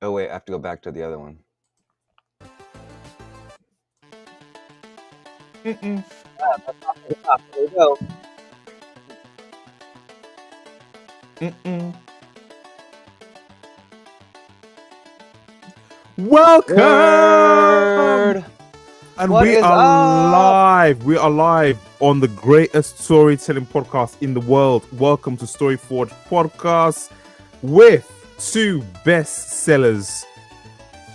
Oh wait, I have to go back to the other one. Mm-mm. There you go. Mm-mm. Welcome! Word. And What we is are up? live. We are live on the greatest storytelling podcast in the world. Welcome to Story Forge Podcast with two best sellers,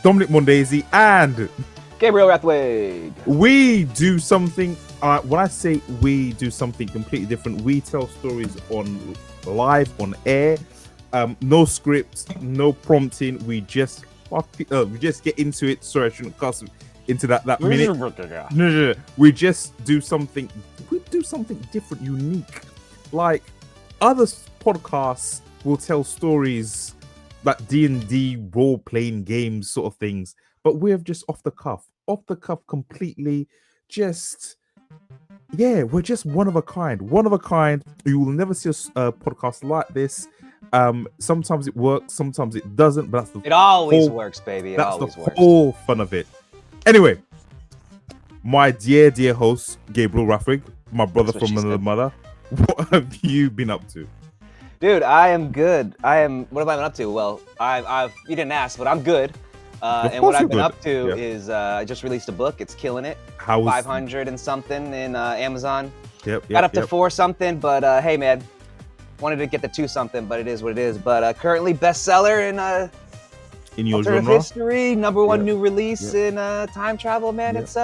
Dominique Mondesir, and Gabriel Rathweg. we do something. When I say we do something completely different, we tell stories on live on air. No script, no prompting. We just get into it. Sorry, I shouldn't cuss into that minute. No. We just do something. We do something different, unique. Like other podcasts will tell stories like D&D role playing games, sort of things. But we're just off the cuff completely. We're just one of a kind. You will never see a podcast like this. Sometimes it works, sometimes it doesn't, but It always works, baby. That's the whole fun of it. Anyway, my dear host, Gabriel Rathweg, my brother from another mother, what have you been up to? Dude, I am good. What have I been up to? Well, you didn't ask, but I'm good. And what I've been up to is I just released a book. It's killing it. 500 and something in Amazon. Got up to 4 something, but hey, man, wanted to get to 2 something, but it is what it is. But currently bestseller in your alternative genre history, #1 new release in time travel. Man, it's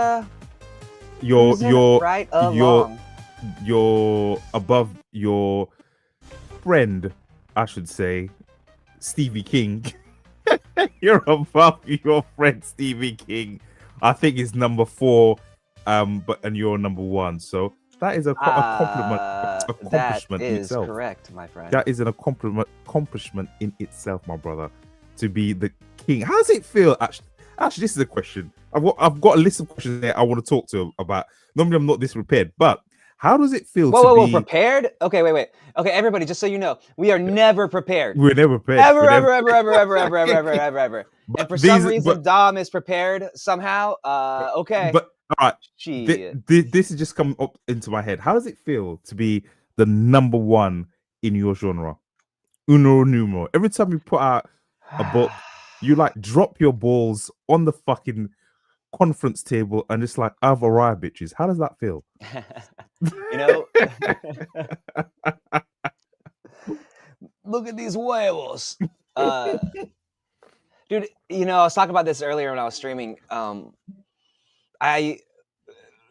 you're right along. You're above your friend, I should say, Stevie King. You're above your friend Stevie King. I think it's #4, and you're #1. So that is accomplishment in itself. That is correct, my friend. That is an accomplishment in itself, my brother. To be the king. How does it feel? Actually, this is a question. I've got a list of questions there I want to talk to about. Normally, I'm not this prepared, but how does it feel to be prepared? Okay, wait. Okay, everybody, just so you know, we are never prepared. We're never prepared. Ever. And for some reason, Dom is prepared somehow. Okay. But all right, this has just come up into my head. How does it feel to be the #1 in your genre? Uno numero. Every time you put out a book, you like drop your balls on the fucking conference table and just like, I've arrived, bitches. How does that feel? You know, look at these huevos. Dude, you know, I was talking about this earlier when I was streaming. I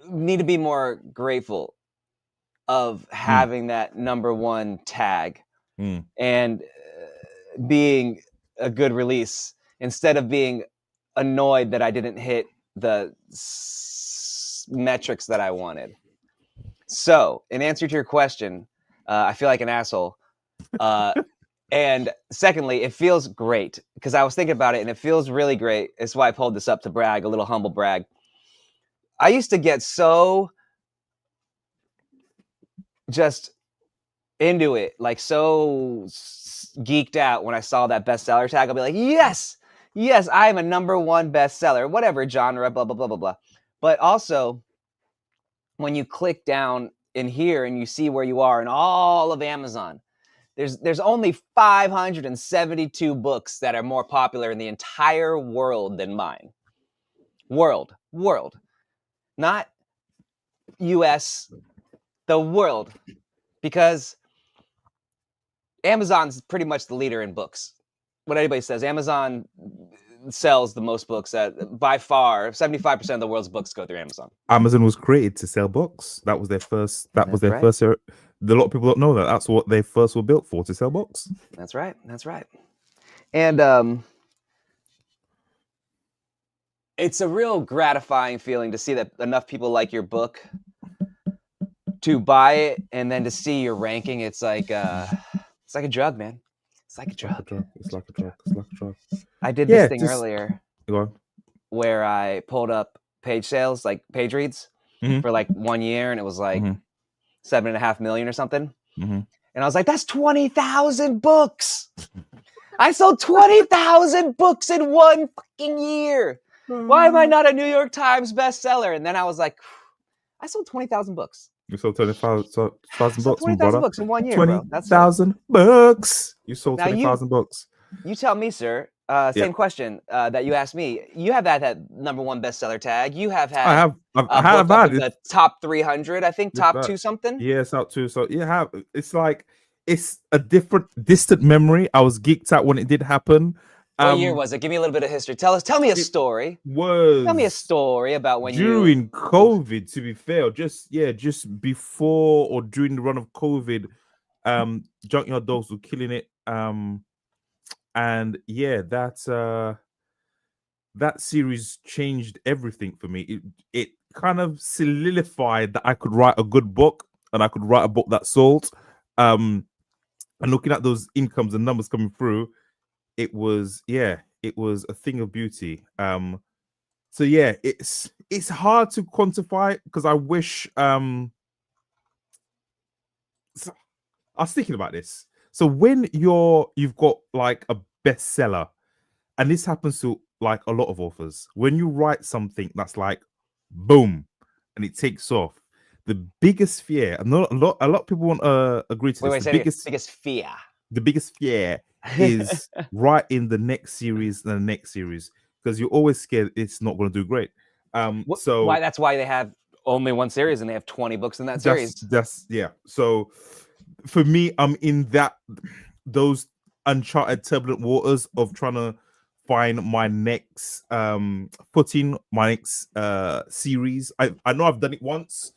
need to be more grateful of having that #1 tag and being a good release instead of being annoyed that I didn't hit the metrics that I wanted. So, in answer to your question, I feel like an asshole. And secondly, it feels great because I was thinking about it and it feels really great. It's why I pulled this up to brag, a little humble brag. I used to get so just into it, like so geeked out when I saw that bestseller tag. I'll be like, yes, I am a #1 bestseller, whatever genre, blah, blah, blah, blah, blah. But also, when you click down in here and you see where you are in all of Amazon, there's only 572 books that are more popular in the entire world than mine. World. Not US, the world. Because Amazon's pretty much the leader in books. What anybody says, Amazon sells the most books. By far, 75% of the world's books go through Amazon. Amazon was created to sell books. That was their first. First. A lot of people don't know that. That's what they first were built for, to sell books. That's right. And it's a real gratifying feeling to see that enough people like your book to buy it, and then to see your ranking. It's like a drug, man. It's like a drug. I did this thing earlier where I pulled up page sales, like page reads, for like 1 year, and it was like 7.5 million or something. And I was like, that's 20,000 books. I sold 20,000 books in one fucking year. Why am I not a New York Times bestseller? And then I was like, I sold 20,000 books. You sold 20,000 sold books, my 20,000 brother. books in 1 year, bro. That's it. 20,000 books. You sold Now 20,000 books. You tell me, sir. Yeah. Same question that you asked me. You have had that #1 bestseller tag. You have had I have book up had in the top 300. I think top 2 something. Yes, top 2. So you have. It's like it's a different, distant memory. I was geeked out when it did happen. What year was it? Give me a little bit of history. Tell me a story. Tell me a story about when during COVID. To be fair, just before or during the run of COVID, Junkyard Dogs were killing it. And yeah, that series changed everything for me. It kind of solidified that I could write a good book and I could write a book that sold. And looking at those incomes and numbers coming through, it was a thing of beauty. So yeah, it's hard to quantify because I wish I was thinking about this. So when you've got like a bestseller, and this happens to like a lot of authors, when you write something that's like boom and it takes off, the biggest fear, and a lot of people won't agree to this. The biggest fear is writing the next series and the next series, because you're always scared it's not going to do great. So that's why they have only one series and they have 20 books in that series. That's So for me, I'm in those uncharted turbulent waters of trying to find my next footing, my next series. I know I've done it once.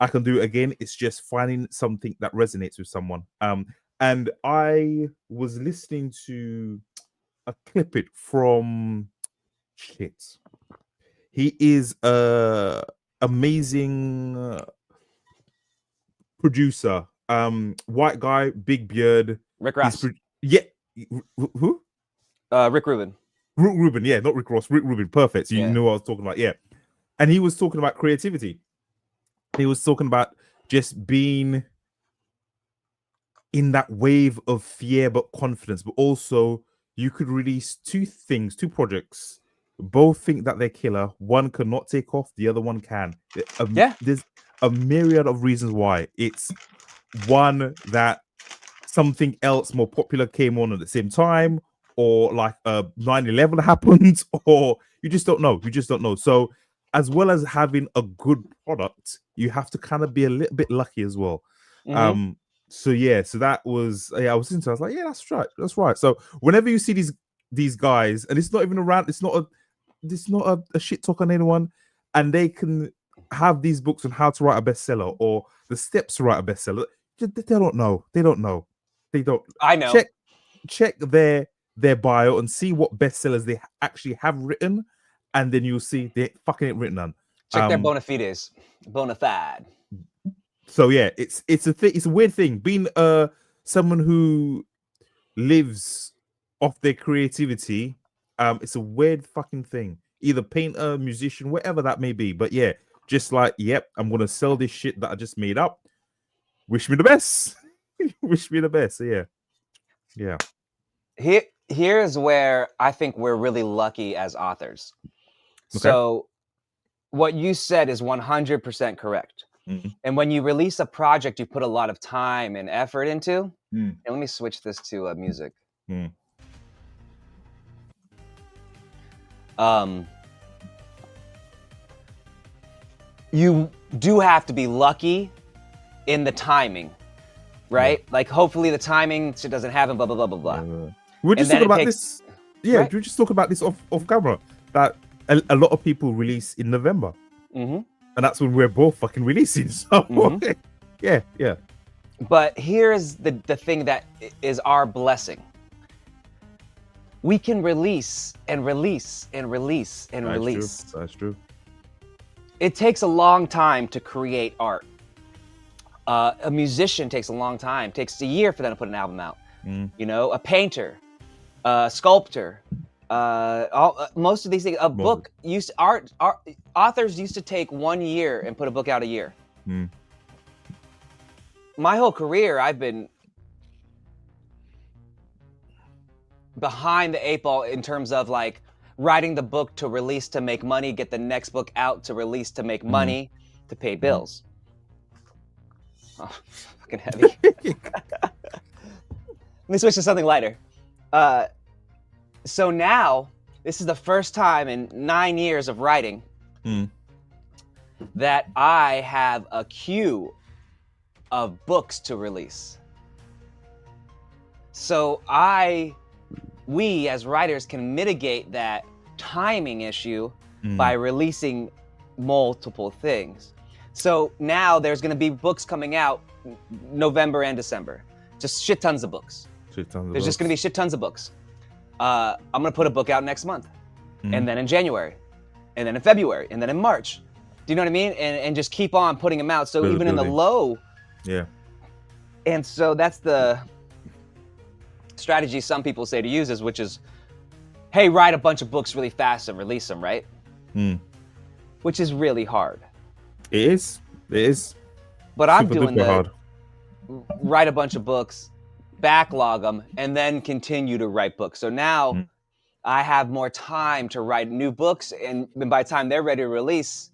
I can do it again. It's just finding something that resonates with someone. And I was listening to a clip from he is a amazing producer. White guy, big beard. Rick Ross. Who? Rick Rubin. Rick Rubin, yeah, not Rick Ross. Rick Rubin, perfect. So you know what I was talking about, yeah. And he was talking about creativity. He was talking about just being in that wave of fear but confidence, but also you could release two projects. Both think that they're killer. One cannot take off, the other one can. There's a myriad of reasons why. It's one that something else more popular came on at the same time, or like 9/11 happened, or you just don't know. So as well as having a good product, you have to kind of be a little bit lucky as well. Mm-hmm. So that was, I was into. I was like, yeah, that's right. So whenever you see these guys, and it's not even around, it's not a shit talk on anyone, and they can have these books on how to write a bestseller or the steps to write a bestseller. They don't know. They don't. I know. Check their bio and see what bestsellers they actually have written, and then you'll see they fucking ain't written none. Check their bona fides. Bona fide. So yeah, it's a weird thing being someone who lives off their creativity. It's a weird fucking thing. Either painter, musician, whatever that may be. But yeah, just like, yep, I'm gonna sell this shit that I just made up. Wish me the best. Wish me the best. So yeah. Here's where I think we're really lucky as authors. Okay. So what you said is 100% correct. Mm-hmm. And when you release a project, you put a lot of time and effort into. And let me switch this to music. You do have to be lucky in the timing, right? Yeah. Like hopefully the timing shit doesn't happen, blah, blah, blah, blah, blah. We're just talking about this. Yeah, right? We're just talking about this off camera, that a lot of people release in November. Mm-hmm. And that's when we're both fucking releasing. So yeah. But here's the thing that is our blessing. We can release and release and release and release. That's true. It takes a long time to create art. A musician takes a long time. It takes a year for them to put an album out. You know, a painter, a sculptor, most of these things. Authors used to take 1 year and put a book out a year. My whole career, I've been behind the 8 ball in terms of like writing the book to release to make money, get the next book out to release to make money, to pay bills. Oh, fucking heavy. Let me switch to something lighter. So now, this is the first time in 9 years of writing that I have a queue of books to release. So we as writers can mitigate that timing issue by releasing multiple things. So now there's going to be books coming out November and December. Just shit tons of books. There's just going to be shit tons of books. I'm going to put a book out next month, and then in January, and then in February, and then in March. Do you know what I mean? And just keep on putting them out. So even in the low. Yeah. And so that's the strategy some people say to use, which is, hey, write a bunch of books really fast and release them, right? Which is really hard. It is. But I'm doing write a bunch of books, backlog them, and then continue to write books. So now I have more time to write new books, and by the time they're ready to release,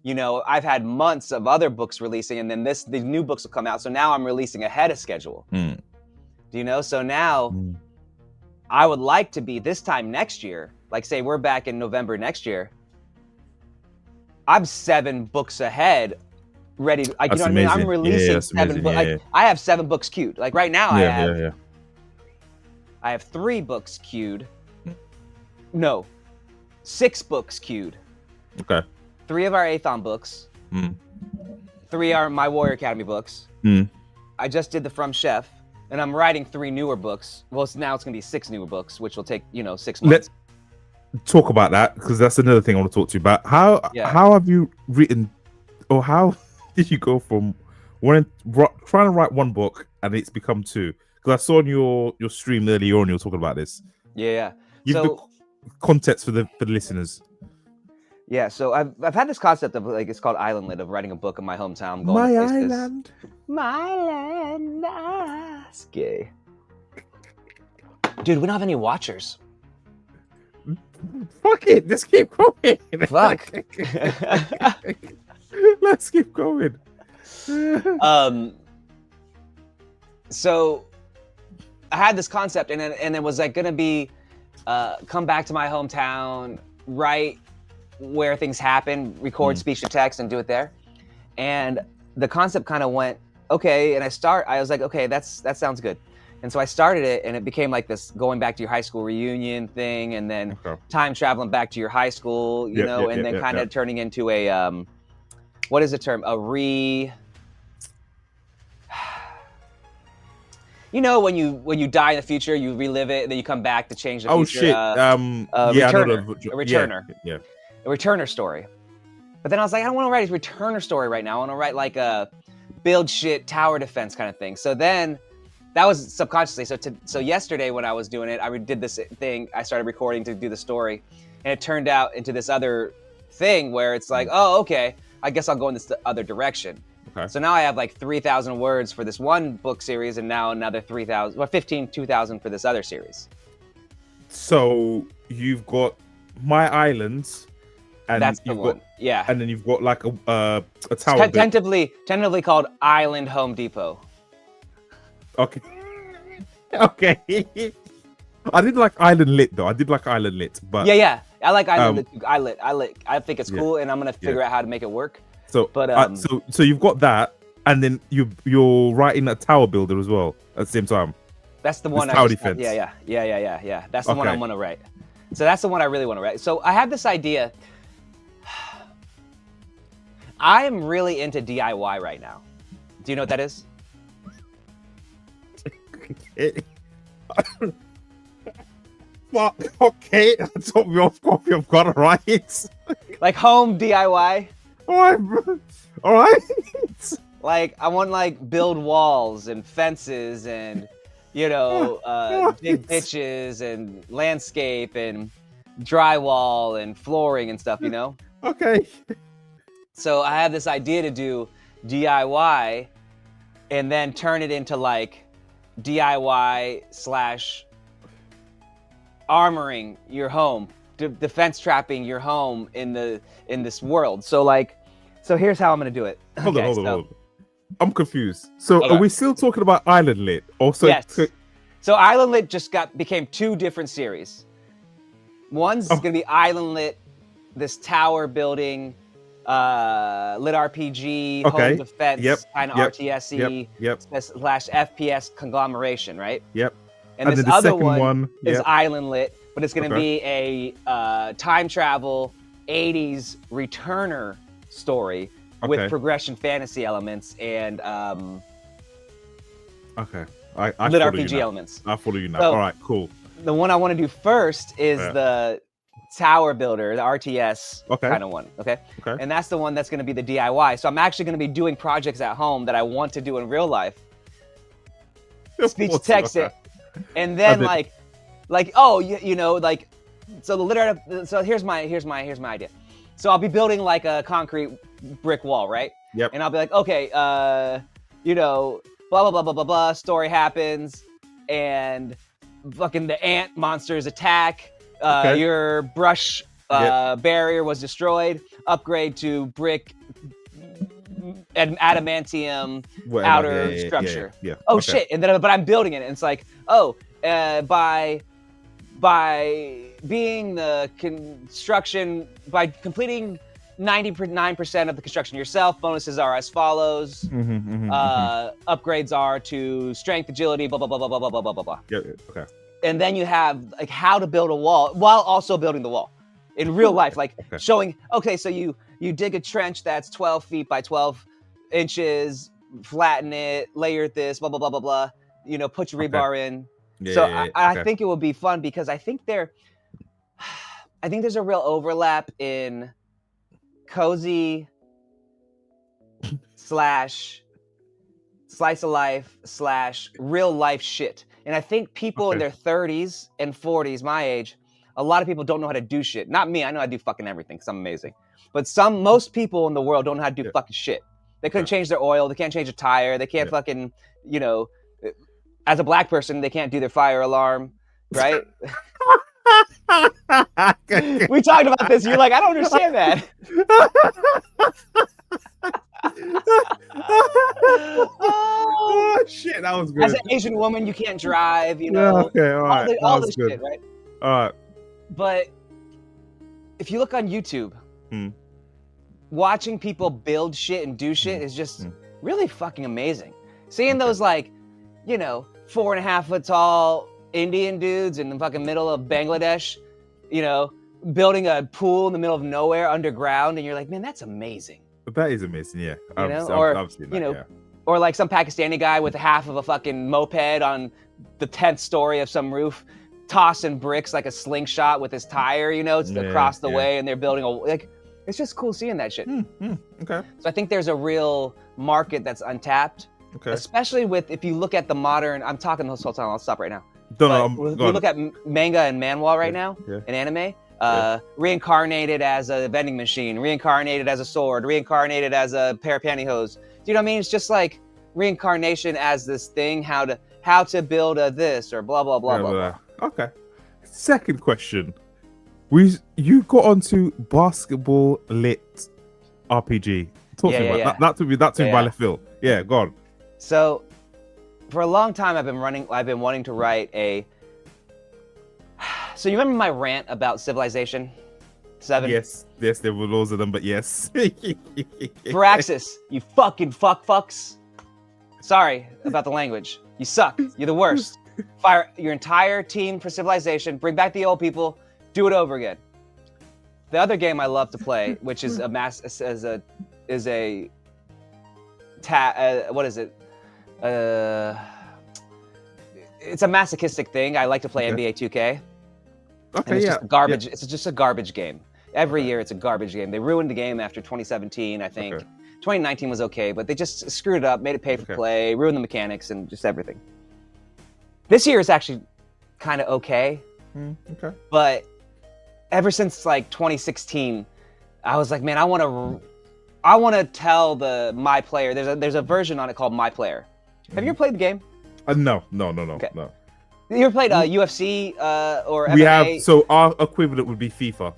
I've had months of other books releasing, and then these new books will come out. So now I'm releasing ahead of schedule. Do you know? So now I would like to be this time next year, like say we're back in November next year, I'm 7 books ahead, ready. Like, you know what I mean? I'm releasing 7 books. Like, I have 7 books queued. Like right now, I have 3 books queued. No, 6 books queued. Okay. 3 of our Athon books. 3 are my Warrior Academy books. I just did the From Chef, and I'm writing 3 newer books. Well, now it's gonna be 6 newer books, which will take 6 months. Let's talk about that, because that's another thing I want to talk to you about. How have you written, or how did you go from trying to write 1 book and it's become 2? Because I saw on your stream earlier on you were talking about this. Yeah. Give the context for the listeners. Yeah, so I've had this concept of, like, it's called Island Lit, of writing a book in my hometown. My island. It's gay. Dude, we don't have any watchers. Fuck it, let's keep going. Fuck. Let's keep going. So I had this concept, and it was like gonna be come back to my hometown, write where things happen, record speech to text, and do it there. And the concept kind of went, okay, and I was like, okay, that sounds good. And so I started it, and it became like this going back to your high school reunion thing, and then time traveling back to your high school, and then kind of turning into a what is the term? When you die in the future, you relive it, and then you come back to change the future. Oh shit! A returner. Yeah. A returner story. But then I was like, I don't want to write a returner story right now. I want to write like a build shit tower defense kind of thing. So then that was subconsciously. So yesterday when I was doing it, I did this thing. I started recording to do the story, and it turned out into this other thing where it's like, oh, okay, I guess I'll go in this other direction. Okay. So now I have like 3,000 words for this one book series, and now another 2,000 for this other series. So you've got My Islands, and that's the one. Yeah. And then you've got like a tower. Tentatively called Island Home Depot. Okay. Okay. I did like Island Lit though. But yeah. I like Island Lit. I think it's cool, and I'm gonna figure out how to make it work. So, but so you've got that, and then you're writing a tower builder as well at the same time. That's the one. Tower defense. Yeah. That's the one I want to write. So that's the one I really want to write. So I have this idea. I am really into DIY right now. Do you know what that is? Fuck. Okay, took me off coffee. I've got it right. Like home DIY. All right. Like I want like build walls and fences and dig ditches and landscape and drywall and flooring and stuff. Okay. So I have this idea to do DIY and then turn it into like DIY / armoring your home, defense trapping your home in this world. So here's how I'm gonna do it. Hold on. I'm confused. So are we still talking about Island Lit? Also, yes. So Island Lit just became 2 different series. One's gonna be Island Lit, this tower building, lit RPG, home defense, kind of RTS-y / FPS conglomeration, right? Yep. And this other one is Island Lit, but it's gonna be a time travel 80s returner story with progression fantasy elements and I lit RPG elements. I follow you now. So, all right, cool. The one I want to do first is the tower builder, the RTS kind of one. Okay. And that's the one that's going to be the DIY. So I'm actually going to be doing projects at home that I want to do in real life. Speech to text it, and then so the literary. So here's my idea. So I'll be building like a concrete brick wall, right? Yep. And I'll be like, okay, blah blah blah blah blah blah. Story happens, and fucking the ant monsters attack. Your brush barrier was destroyed. Upgrade to brick and adamantium outer structure. Yeah. Oh shit! And then, but I'm building it, and it's like, by being the construction, by completing 99% of the construction yourself, bonuses are as follows. Upgrades are to strength, agility, blah blah blah blah blah blah blah blah blah. Yeah. Okay. And then you have like how to build a wall while also building the wall in real life, like showing. Okay, so you dig a trench that's 12 feet by 12 inches, flatten it, layer this, blah blah blah blah blah. Put your rebar in. I think it will be fun because I think there's a real overlap in cozy / slice of life / real life shit. And I think people in their 30s and 40s, my age, a lot of people don't know how to do shit. Not me, I know how to do fucking everything because I'm amazing. But most people in the world don't know how to do fucking shit. They couldn't change their oil, they can't change a tire, they can't fucking, as a black person, they can't do their fire alarm, right? We talked about this. You're like, I don't understand that. Oh shit, that was good. As an Asian woman, you can't drive. All right. all this shit, right? All right. But if you look on YouTube, watching people build shit and do shit is just really fucking amazing. Seeing those 4.5 foot tall Indian dudes in the fucking middle of Bangladesh, building a pool in the middle of nowhere underground, and you're like, man, that's amazing. That is amazing, yeah. I've seen that, or like some Pakistani guy with half of a fucking moped on the 10th story of some roof, tossing bricks like a slingshot with his tire, it's across the way, and they're building it's just cool seeing that shit. Okay. So I think there's a real market that's untapped. Okay. Especially if you look at the modern, I'm talking this whole time, I'll stop right now. If you look at manga and manhwa right now, and anime, reincarnated as a vending machine, reincarnated as a sword, reincarnated as a pair of pantyhose. Do you know what I mean? It's just like reincarnation as this thing, how to build a this or blah blah blah blah. Okay. Second question. You got onto basketball lit RPG. Talk to me about that. That to me by left field. Yeah, go on. So, for a long time, I've been wanting to write a. So you remember my rant about Civilization 7? Yes, there were loads of them, but yes. Firaxis, you fucking fucks. Sorry about the language. You suck. You're the worst. Fire your entire team for Civilization. Bring back the old people. Do it over again. The other game I love to play, which is what is it? It's a masochistic thing. I like to play NBA 2K. Okay, it's just garbage. It's just a garbage game. Every year it's a garbage game. They ruined the game after 2017, I think. 2019 was okay, but they just screwed it up, made it pay for play, ruined the mechanics and just everything. This year is actually kind of okay. But ever since like 2016, I was like, man, I want to tell my player. There's a version on it called My Player. Have you ever played the game? No. Okay. No. You ever played UFC or We MMA? have, so our equivalent would be FIFA.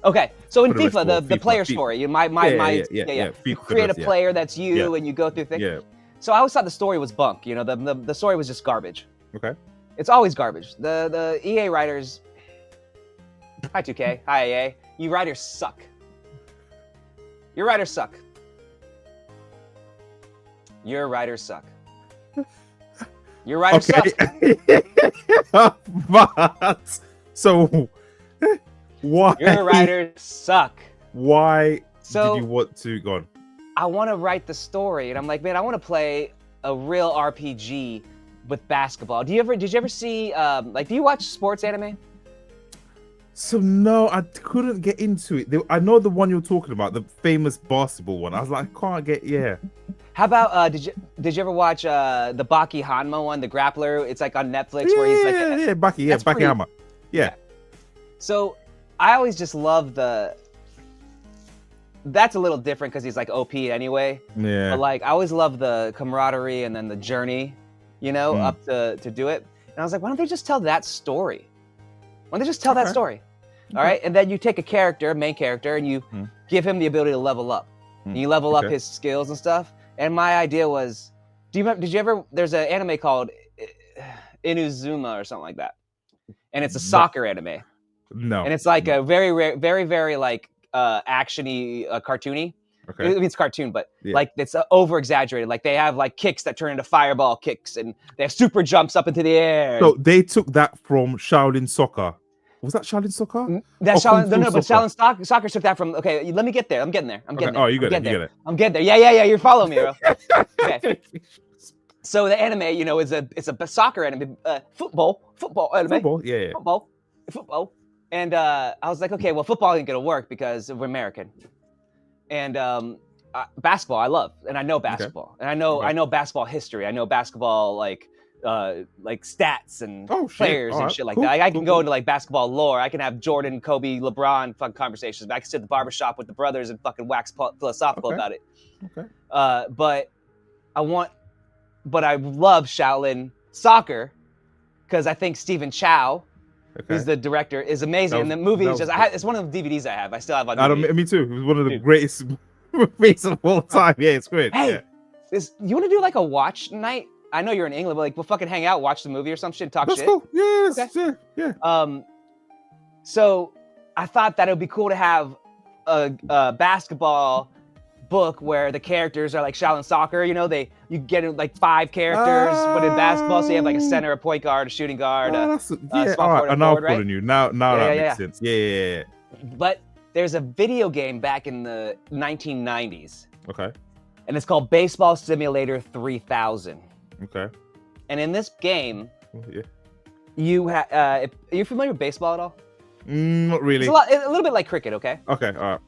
Okay, so in For the FIFA, rest the of player FIFA. story, you FIFA create a does, player that's you, and you go through things. Yeah. So I always thought the story was bunk. You know, the story was just garbage. Okay. It's always garbage. The EA writers. Hi 2K. Hi EA. You writers suck. Your writers suck. Your writers suck. Your writers suck. But so why? Your writers suck. Why So did you want to go on? I want to write the story, and I'm like, man, I want to play a real RPG with basketball. Did you ever see do you watch sports anime? So no, I couldn't get into it. I know the one you're talking about, the famous basketball one. I was like, I can't get. Yeah. How about did you ever watch the Baki Hanma one, the grappler? It's like on Netflix where he's like Baki Hanma. Yeah. So I always just love that's a little different because he's like OP anyway. Yeah. But like I always love the camaraderie and then the journey, up to do it. And I was like, why don't they just tell that story? Why don't they just tell that story? All right, and then you take a main character, and you give him the ability to level up. And you level up his skills and stuff. And my idea was, did you ever? There's an anime called Inuzuma or something like that, and it's a soccer anime. No. And it's like a very, very, very like actiony, cartoony. Okay. I mean, it's cartoon, but like it's over exaggerated. Like they have like kicks that turn into fireball kicks, and they have super jumps up into the air. So they took that from Shaolin Soccer. Was that Shaolin Soccer? That's Shaolin. No, but Shaolin Soccer took that from. Okay, let me get there. I'm getting there. I'm getting there. Oh, you get it. I'm getting there. Yeah. You're following me, bro. Okay. So the anime, it's a soccer anime, football anime. Football. And I was like, okay, well, football ain't gonna work because we're American. And basketball, I love, and I know basketball, and I know basketball history. I know basketball like stats and players and shit like that. I can go into like basketball lore. I can have Jordan, Kobe, LeBron fucking conversations. I can sit at the barbershop with the brothers and fucking wax philosophical about it. Okay. But I love Shaolin Soccer because I think Stephen Chow, who's the director, is amazing. And the movie is just, it's one of the DVDs I have. I still have on DVD. Me too. It was one of the greatest movies of all time. Yeah, it's great. Hey, you want to do like a watch night? I know you're in England, but like we'll fucking hang out, watch the movie or some shit, talk shit. That's cool. Yeah, yeah. So I thought that it would be cool to have a basketball book where the characters are like Shaolin Soccer. You get like 5 characters, but in basketball, so you have like a center, a point guard, a shooting guard, a small forward, and now forward, right? You. Now that makes sense. Yeah. But there's a video game back in the 1990s. Okay. And it's called Baseball Simulator 3000. Okay. And in this game, you are you familiar with baseball at all? Not really. It's a little bit like cricket, okay? Okay, all right.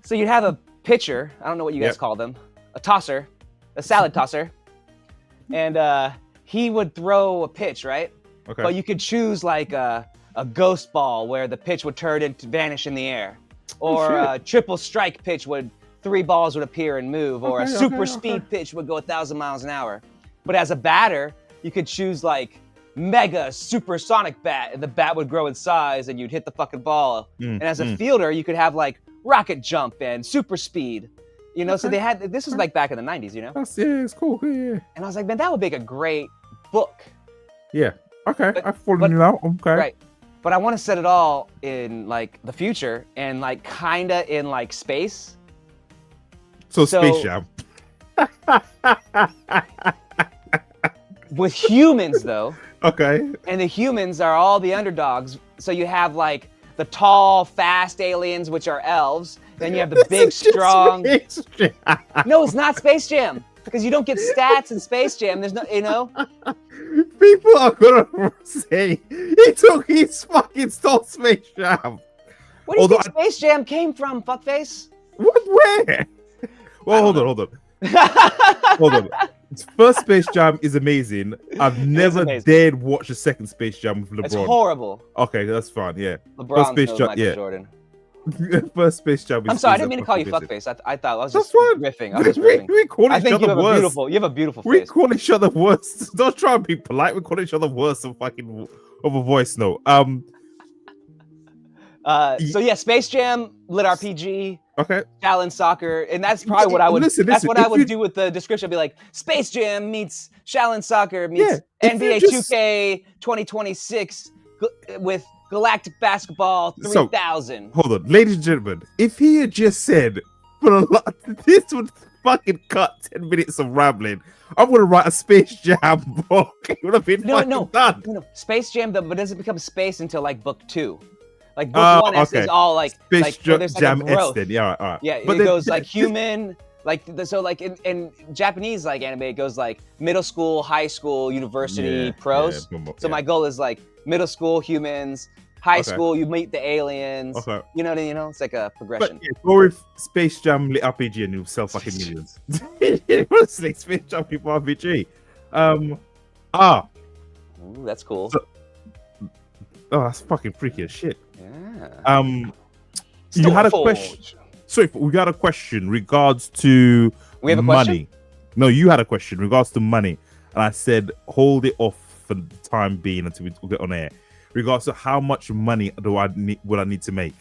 So you'd have a pitcher, I don't know what you guys call them, a tosser, a salad tosser, and he would throw a pitch, right? Okay. But you could choose like a ghost ball where the pitch would turn into vanish in the air, or a triple strike pitch would 3 balls would appear and move, or a super speed pitch would go 1,000 miles an hour. But as a batter, you could choose like mega supersonic bat, and the bat would grow in size, and you'd hit the fucking ball. And as a fielder, you could have like rocket jump and super speed. So they had this was like back in the 90s, It's cool. Yeah. And I was like, man, that would make a great book. Yeah. Okay. I follow you now. Okay. Right. But I want to set it all in like the future and like kinda in like space. So Space Jam. With humans though. Okay. And the humans are all the underdogs. So you have like the tall, fast aliens, which are elves. Then you have the big, strong. No, it's not Space Jam. Because you don't get stats in Space Jam. There's no, People are gonna say he's fucking stole Space Jam. Where do you think Space Jam came from, fuckface? What? Where? Well, hold on. Hold on. First Space Jam is amazing. I've never dared watch a second Space Jam with LeBron. It's horrible. Okay, that's fine. Yeah. LeBron's no Michael Jordan. First Space Jam. I'm sorry, I didn't mean to call you fuckface. I thought I was just riffing. I was just riffing. We call I each think other worse. You have a beautiful We face. call each other worse. Don't try and be polite. We call each other worse than fucking of a voice note. So yeah, Space Jam, lit RPG, Okay. Shaolin Soccer, and that's probably what I would. Listen, that's what I if would you- do with the description. I'd be like, Space Jam meets Shaolin Soccer meets Yeah, if you NBA just- 2K 2026 with Galactic Basketball 3000. Hold on, ladies and gentlemen. If he had just said, for a lot, this would fucking cut 10 minutes of rambling. I'm gonna write a Space Jam book. It would have been done. No. Space Jam, but doesn't become space until like book 2. Like book 1 is all like Space there's like Jam a growth. then. Yeah, all right. Yeah, But it then- goes like human, like so like in Japanese like anime, it goes like middle school, high school, university, pros. So my goal is like middle school humans, high school you meet the aliens. Okay. You know, it's like a progression. But yeah, go with Space Jam lit RPG and you'll sell fucking millions. Honestly, Space Jam people RPG. Ooh, that's cool. Oh, that's fucking freaky as shit. Yeah. You had a question. Sorry, we got a question regards to We have a money. question? No, you had a question regards to money, and I said hold it off for the time being until we get on air. Regards to how much money would I need to make?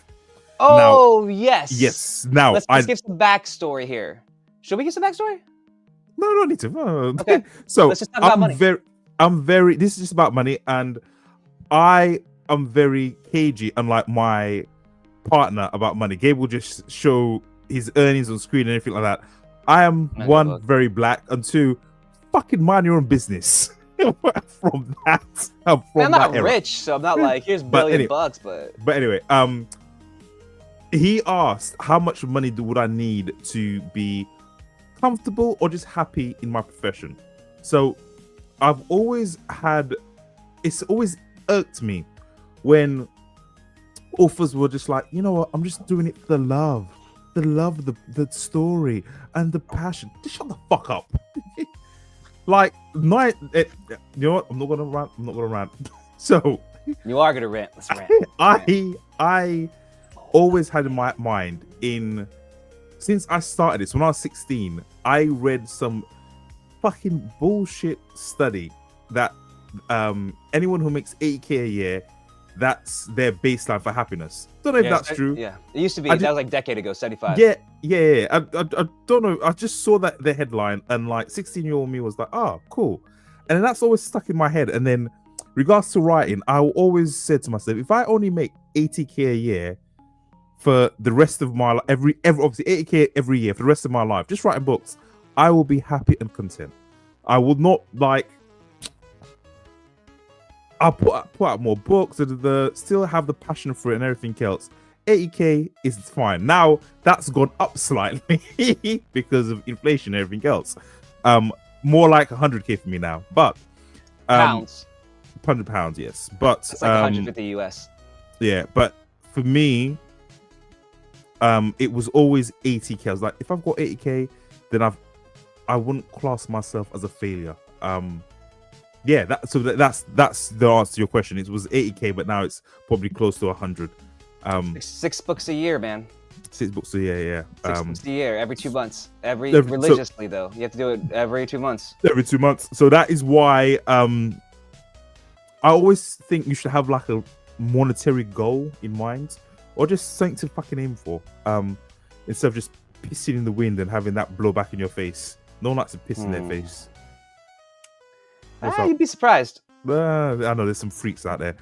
Oh yes. Yes. Now let's give some backstory here. Should we give some backstory? No, I don't need to. Okay. So let's just talk about money. I'm very. This is just about money, and I am very cagey, unlike my partner, about money. Gabe will just show his earnings on screen and everything like that. I am one, very black, and two, fucking mind your own business. From that, I'm not era. rich, so I'm not like here's billion bucks, but anyway, he asked how much money would I need to be comfortable or just happy in my profession. So I've always had, it's always irked me when authors were just like, you know what, I'm just doing it for the love, the story and the passion. Just shut the fuck up. Like, you know what, I'm not gonna rant. So you are gonna rant. Let's rant. I always had in my mind, since I started this when I was 16, I read some fucking bullshit study that anyone who makes 80k a year, that's their baseline for happiness. Don't know if that's true. Yeah, it used to be. That was like a decade ago, 75. Yeah. I don't know. I just saw that the headline, and like 16-year-old me was like, oh, cool. And then that's always stuck in my head. And then regards to writing, I always said to myself, if I only make 80k a year for the rest of my life, obviously 80k every year for the rest of my life, just writing books, I will be happy and content. I will not I'll put out more books, still have the passion for it and everything else. 80k is fine. Now that's gone up slightly because of inflation and everything else. More like 100k for me now, but pounds. £100, yes. But it's like 150 US. Yeah, but for me, it was always 80k. I was like, if I've got 80k, then I wouldn't class myself as a failure. Yeah, that's the answer to your question. It was 80k, but now it's probably close to 100. 6 books a year, man. 6 books a year, yeah. 6 books a year, every 2 months. Religiously, though. You have to do it every 2 months. Every 2 months. So that is why I always think you should have like a monetary goal in mind, or just something to fucking aim for. Instead of just pissing in the wind and having that blow back in your face. No one likes to piss in their face. You'd be surprised. I know there's some freaks out there.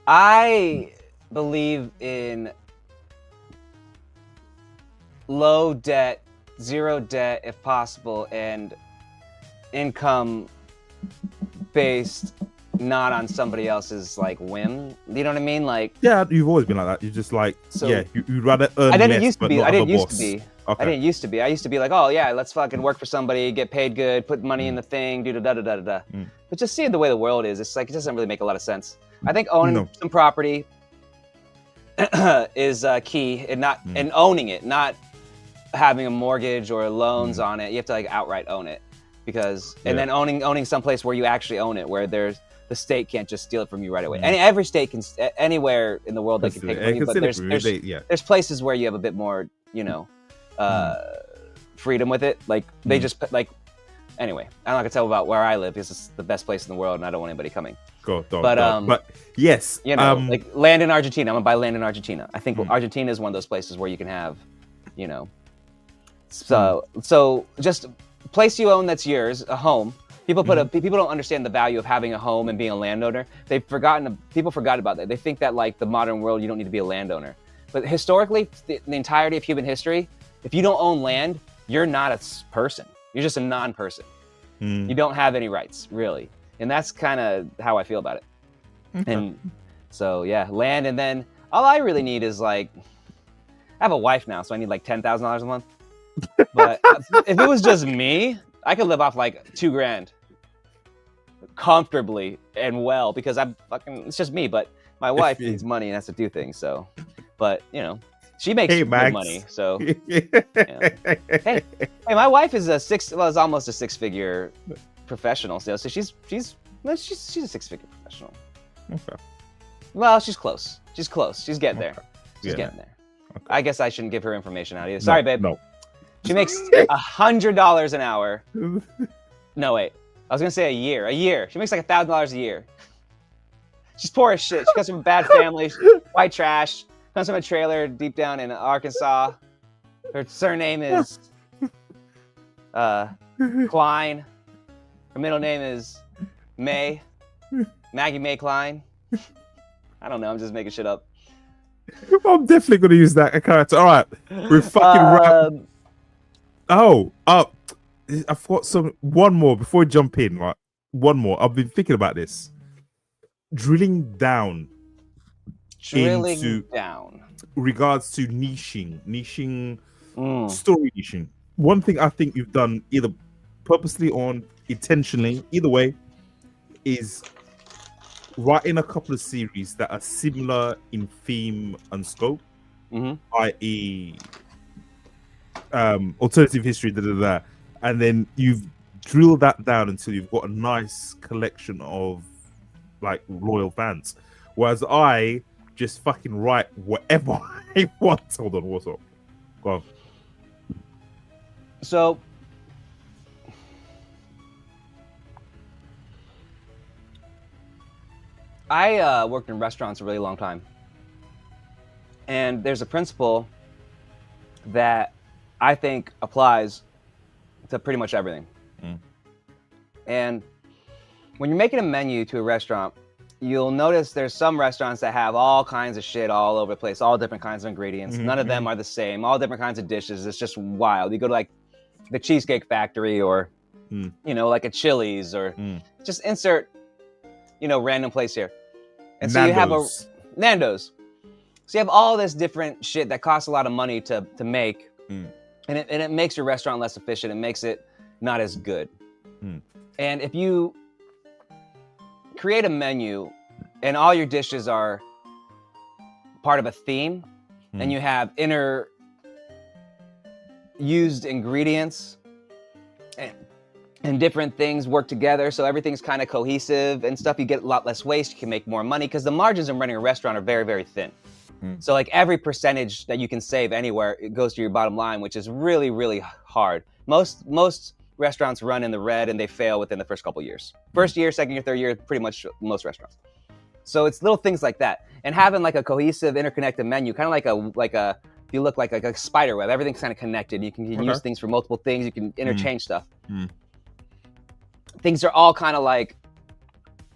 I believe in low debt, 0 debt if possible, and income based not on somebody else's like whim. You know what I mean? Like, yeah, you've always been like that. You're just like, you'd rather earn I didn't less, used to but be. not I have a didn't used boss. to be. Okay. I didn't used to be. I used to be like, oh yeah, let's fucking work for somebody, get paid good, put money in the thing, do da da da da da. But just seeing the way the world is, it's like it doesn't really make a lot of sense. I think owning some property is key, and and owning it, not having a mortgage or loans on it. You have to like outright own it, because and then owning someplace where you actually own it, where there's the state can't just steal it from you right away. Mm. And every state can, anywhere in the world they can take it from you, but there's places where you have a bit more, freedom with it. Like they just like, anyway, I'm not gonna tell about where I live because it's the best place in the world and I don't want anybody coming. But yes, like land in Argentina. I'm gonna buy land in Argentina. I think Argentina is one of those places where you can have, so just place you own that's yours, a home. People don't understand the value of having a home and being a landowner. People forgot about that. They think that like the modern world, you don't need to be a landowner. But historically, the entirety of human history, if you don't own land, you're not a person. You're just a non-person. You don't have any rights, really. And that's kind of how I feel about it. Okay. And so, yeah, land. And then all I really need is like, I have a wife now, so I need like $10,000 a month. But if it was just me, I could live off like $2,000 comfortably and well, because it's just me. But my wife needs money and has to do things. So, but she makes good money. So, hey, my wife is almost a six-figure professional. So she's a six-figure professional. Okay. Well, she's close. She's getting there. She's getting there. Okay. I guess I shouldn't give her information out either. Sorry, babe. No. She makes $100 an hour. No, wait. I was gonna say a year. She makes like $1,000 a year. She's poor as shit. She comes from a bad family, white trash. Comes from a trailer deep down in Arkansas. Her surname is Klein. Her middle name is Maggie May Klein. I don't know. I'm just making shit up. I'm definitely gonna use that character. All right, we're fucking. I've got one more before we jump in. Right, one more. I've been thinking about this. Drilling down regards to niching, story niching. One thing I think you've done either purposely or intentionally, either way, is writing a couple of series that are similar in theme and scope, i.e. Alternative history, and then you've drilled that down until you've got a nice collection of like loyal fans. Whereas I just fucking write whatever I want. Hold on, what's up? Go on. So I worked in restaurants a really long time. And there's a principle that I think applies to pretty much everything. And when you're making a menu to a restaurant, you'll notice there's some restaurants that have all kinds of shit all over the place, all different kinds of ingredients. None of them are the same, all different kinds of dishes. It's just wild. You go to like the Cheesecake Factory or, like a Chili's or just insert, random place here. And so you have Nando's. So you have all this different shit that costs a lot of money to make. And it makes your restaurant less efficient. It makes it not as good. And if you create a menu and all your dishes are part of a theme and you have used ingredients and different things work together, so everything's kind of cohesive and stuff, you get a lot less waste, you can make more money, because the margins in running a restaurant are very, very thin. So like every percentage that you can save anywhere, it goes to your bottom line, which is really, really hard. Most restaurants run in the red and they fail within the first couple years. First year, second year, third year, pretty much most restaurants. So it's little things like that. And having like a cohesive, interconnected menu, kind of like a if you look like a spider web, everything's kind of connected. You can use things for multiple things. You can interchange stuff. Things are all kind of like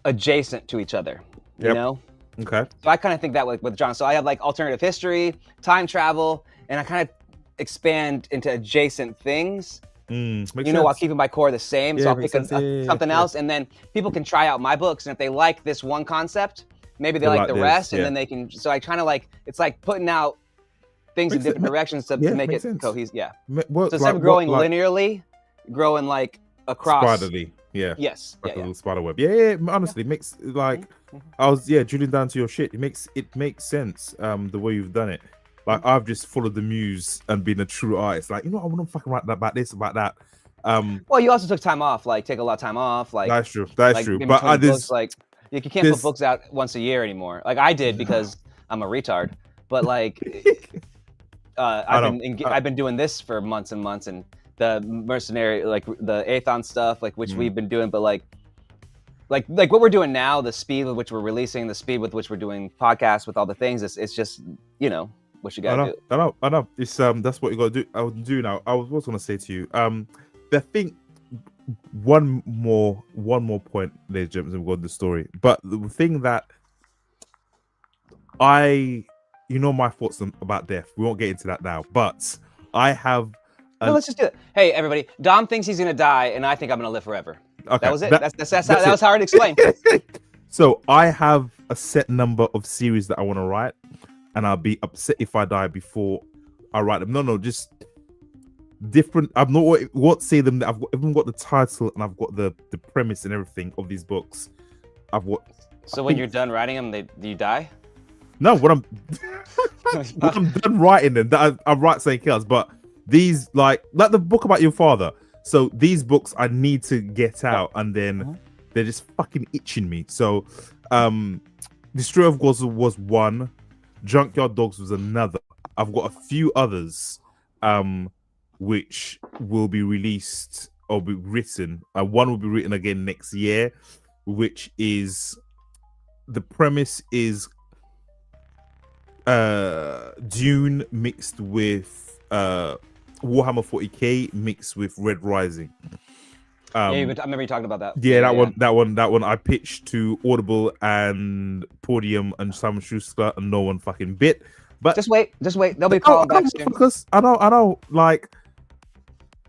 adjacent to each other, you know? Okay. So I kind of think that with John. So I have like alternative history, time travel, and I kind of expand into adjacent things. While keeping my core the same. So I'll pick something else, and then people can try out my books, and if they like this one concept, maybe they like the rest, and then they can. So I kind of like, it's like putting out things in different directions to make it cohesive. Yeah. So instead of growing linearly, growing like across. Spiderly. Yeah. Yes. Like a little spider web. Yeah. Honestly, it makes like I was drilling down to your shit. It makes sense. The way you've done it. Like I've just followed the muse and been a true artist. Like, I want to fucking write about this, about that. Well, you also took time off. Like, take a lot of time off. Like that's true. That's true. But I just like You can't put books out once a year anymore. Like I did because I'm a retard. But like, I've been doing this for months and months, and the mercenary, like the Aethon stuff, like which we've been doing, but like what we're doing now, the speed with which we're releasing, the speed with which we're doing podcasts with all the things, it's just, you know, what you gotta do. I know. It's that's what you gotta do. I would do now. I was gonna say to you, the thing, one more point, ladies and gentlemen, we've got the story. But the thing that you know my thoughts about death. We won't get into that now, but I have. No, let's just do it. Hey, everybody! Dom thinks he's gonna die, and I think I'm gonna live forever. Okay, that was it. That was hard to explain. So I have a set number of series that I want to write, and I'll be upset if I die before I write them. No, just different. I'm not won't say them. I've even got the title and I've got the premise and everything of these books. So when you're done writing them, do you die? No, when I'm done writing them, I write something else. But these, like the book about your father. So these books I need to get out, and then they're just fucking itching me. So, Destroyer of Gods was one, Junkyard Dogs was another. I've got a few others, which will be released or be written. One will be written again next year, which is the premise is Dune mixed with Warhammer 40k mixed with Red Rising. I remember you talking about that. Yeah, that one. I pitched to Audible and Podium and Simon Schuster, and no one fucking bit. But just wait. They'll be calling back soon. Because I know. Like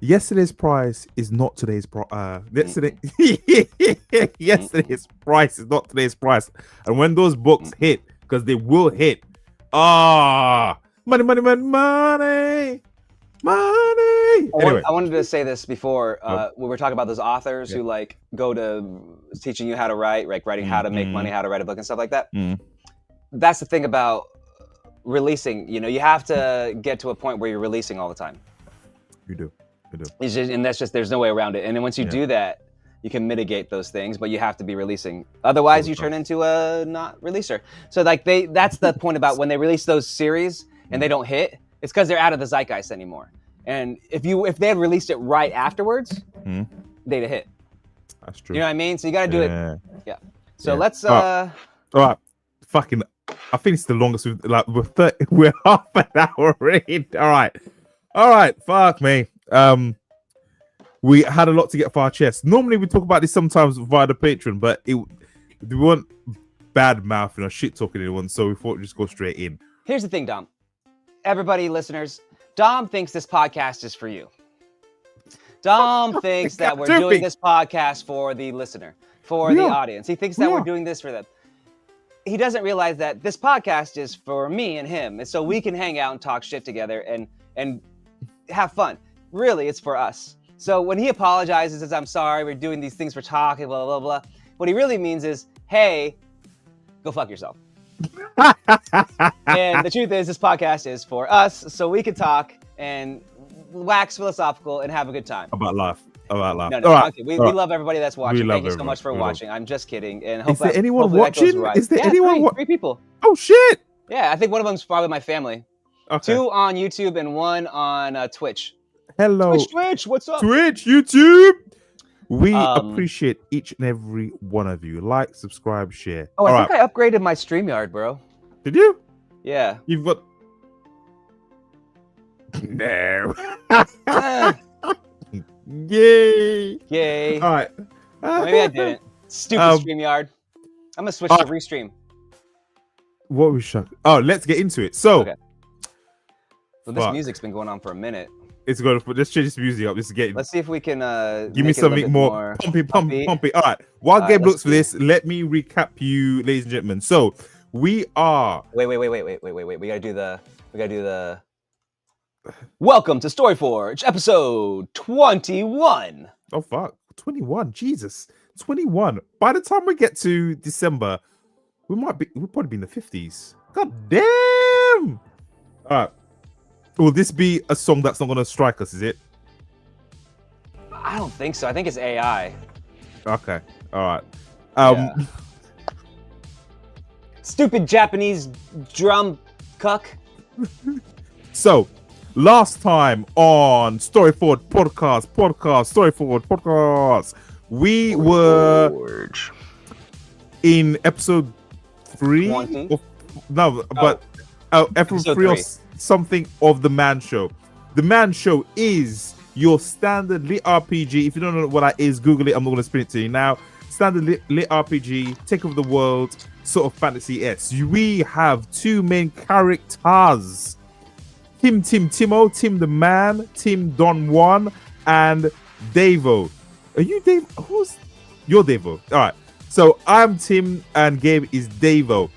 yesterday's price is not today's price. Yesterday's price is not today's price. And when those books hit, because they will hit. Money. Anyway. I wanted to say this before. We were talking about those authors who like go to teaching you how to write, like writing how to make money, how to write a book and stuff like that. That's the thing about releasing. You know, you have to get to a point where you're releasing all the time. You do. And that's just, there's no way around it. And then once you do that, you can mitigate those things, but you have to be releasing. Otherwise, you turn into a not releaser. So like that's the point about when they release those series and they don't hit. It's because they're out of the zeitgeist anymore. And if they had released it right afterwards, they'd have hit. That's true. You know what I mean? So you got to do it. Yeah. So let's. All right. Fucking. I think it's the longest. We're half an hour in. All right. Fuck me. We had a lot to get off our chest. Normally we talk about this sometimes via the Patreon, but we weren't bad mouthing or shit talking anyone, so we thought we'd just go straight in. Here's the thing, Dom. Everybody, listeners, Dom thinks this podcast is for you. Dom thinks that we're doing this podcast for the listener, for the audience. He thinks that we're doing this for them. He doesn't realize that this podcast is for me and him, and so we can hang out and talk shit together and have fun. Really, it's for us. So when he apologizes, says, I'm sorry, we're doing these things for talking, blah, blah, blah, what he really means is, hey, go fuck yourself. And the truth is, this podcast is for us, so we can talk and wax philosophical and have a good time. About life. No, right. Okay. We love everybody that's watching. Thank you so much for watching. I'm just kidding. And is there anyone watching? Right. Is there anyone watching? 3 people. Oh, shit. Yeah, I think one of them's probably my family. Okay. 2 on YouTube and 1 on Twitch. Hello. Twitch, what's up? Twitch, YouTube. We appreciate each and every one of you. Like, subscribe, share. Oh, I think I upgraded my StreamYard, bro. Did you? Yeah. You've got... No. Yay. All right. Maybe I didn't. Stupid StreamYard. I'm going to switch to Restream. What was shocked? Oh, let's get into it. So... Okay. Well, this music's been going on for a minute. It's going to... Let's change this music up. Let's see if we can... give me something more pumpy. All right. While Gabe looks for this, let me recap you, ladies and gentlemen. So... We are. Wait. We gotta do the. Welcome to Storyforge, episode 21. Oh fuck, 21. Jesus, 21. By the time we get to December, we'll probably be in the 50s. God damn. All right. Will this be a song that's not gonna strike us? Is it? I don't think so. I think it's AI. Okay. All right. Stupid Japanese drum cuck. So, last time on Story Forward Story Forward podcast, we were in episode 3 of episode 3 of something of the Man Show. The Man Show is your standard lit RPG. If you don't know what that is, Google it. I'm not going to spin it to you now. Standard lit RPG, take over the world, sort of fantasy-esque. We have 2 main characters. Tim the Man, Tim Don Juan, and Davo. Are you Dave? You're Davo. All right. So I'm Tim and Gabe is Davo.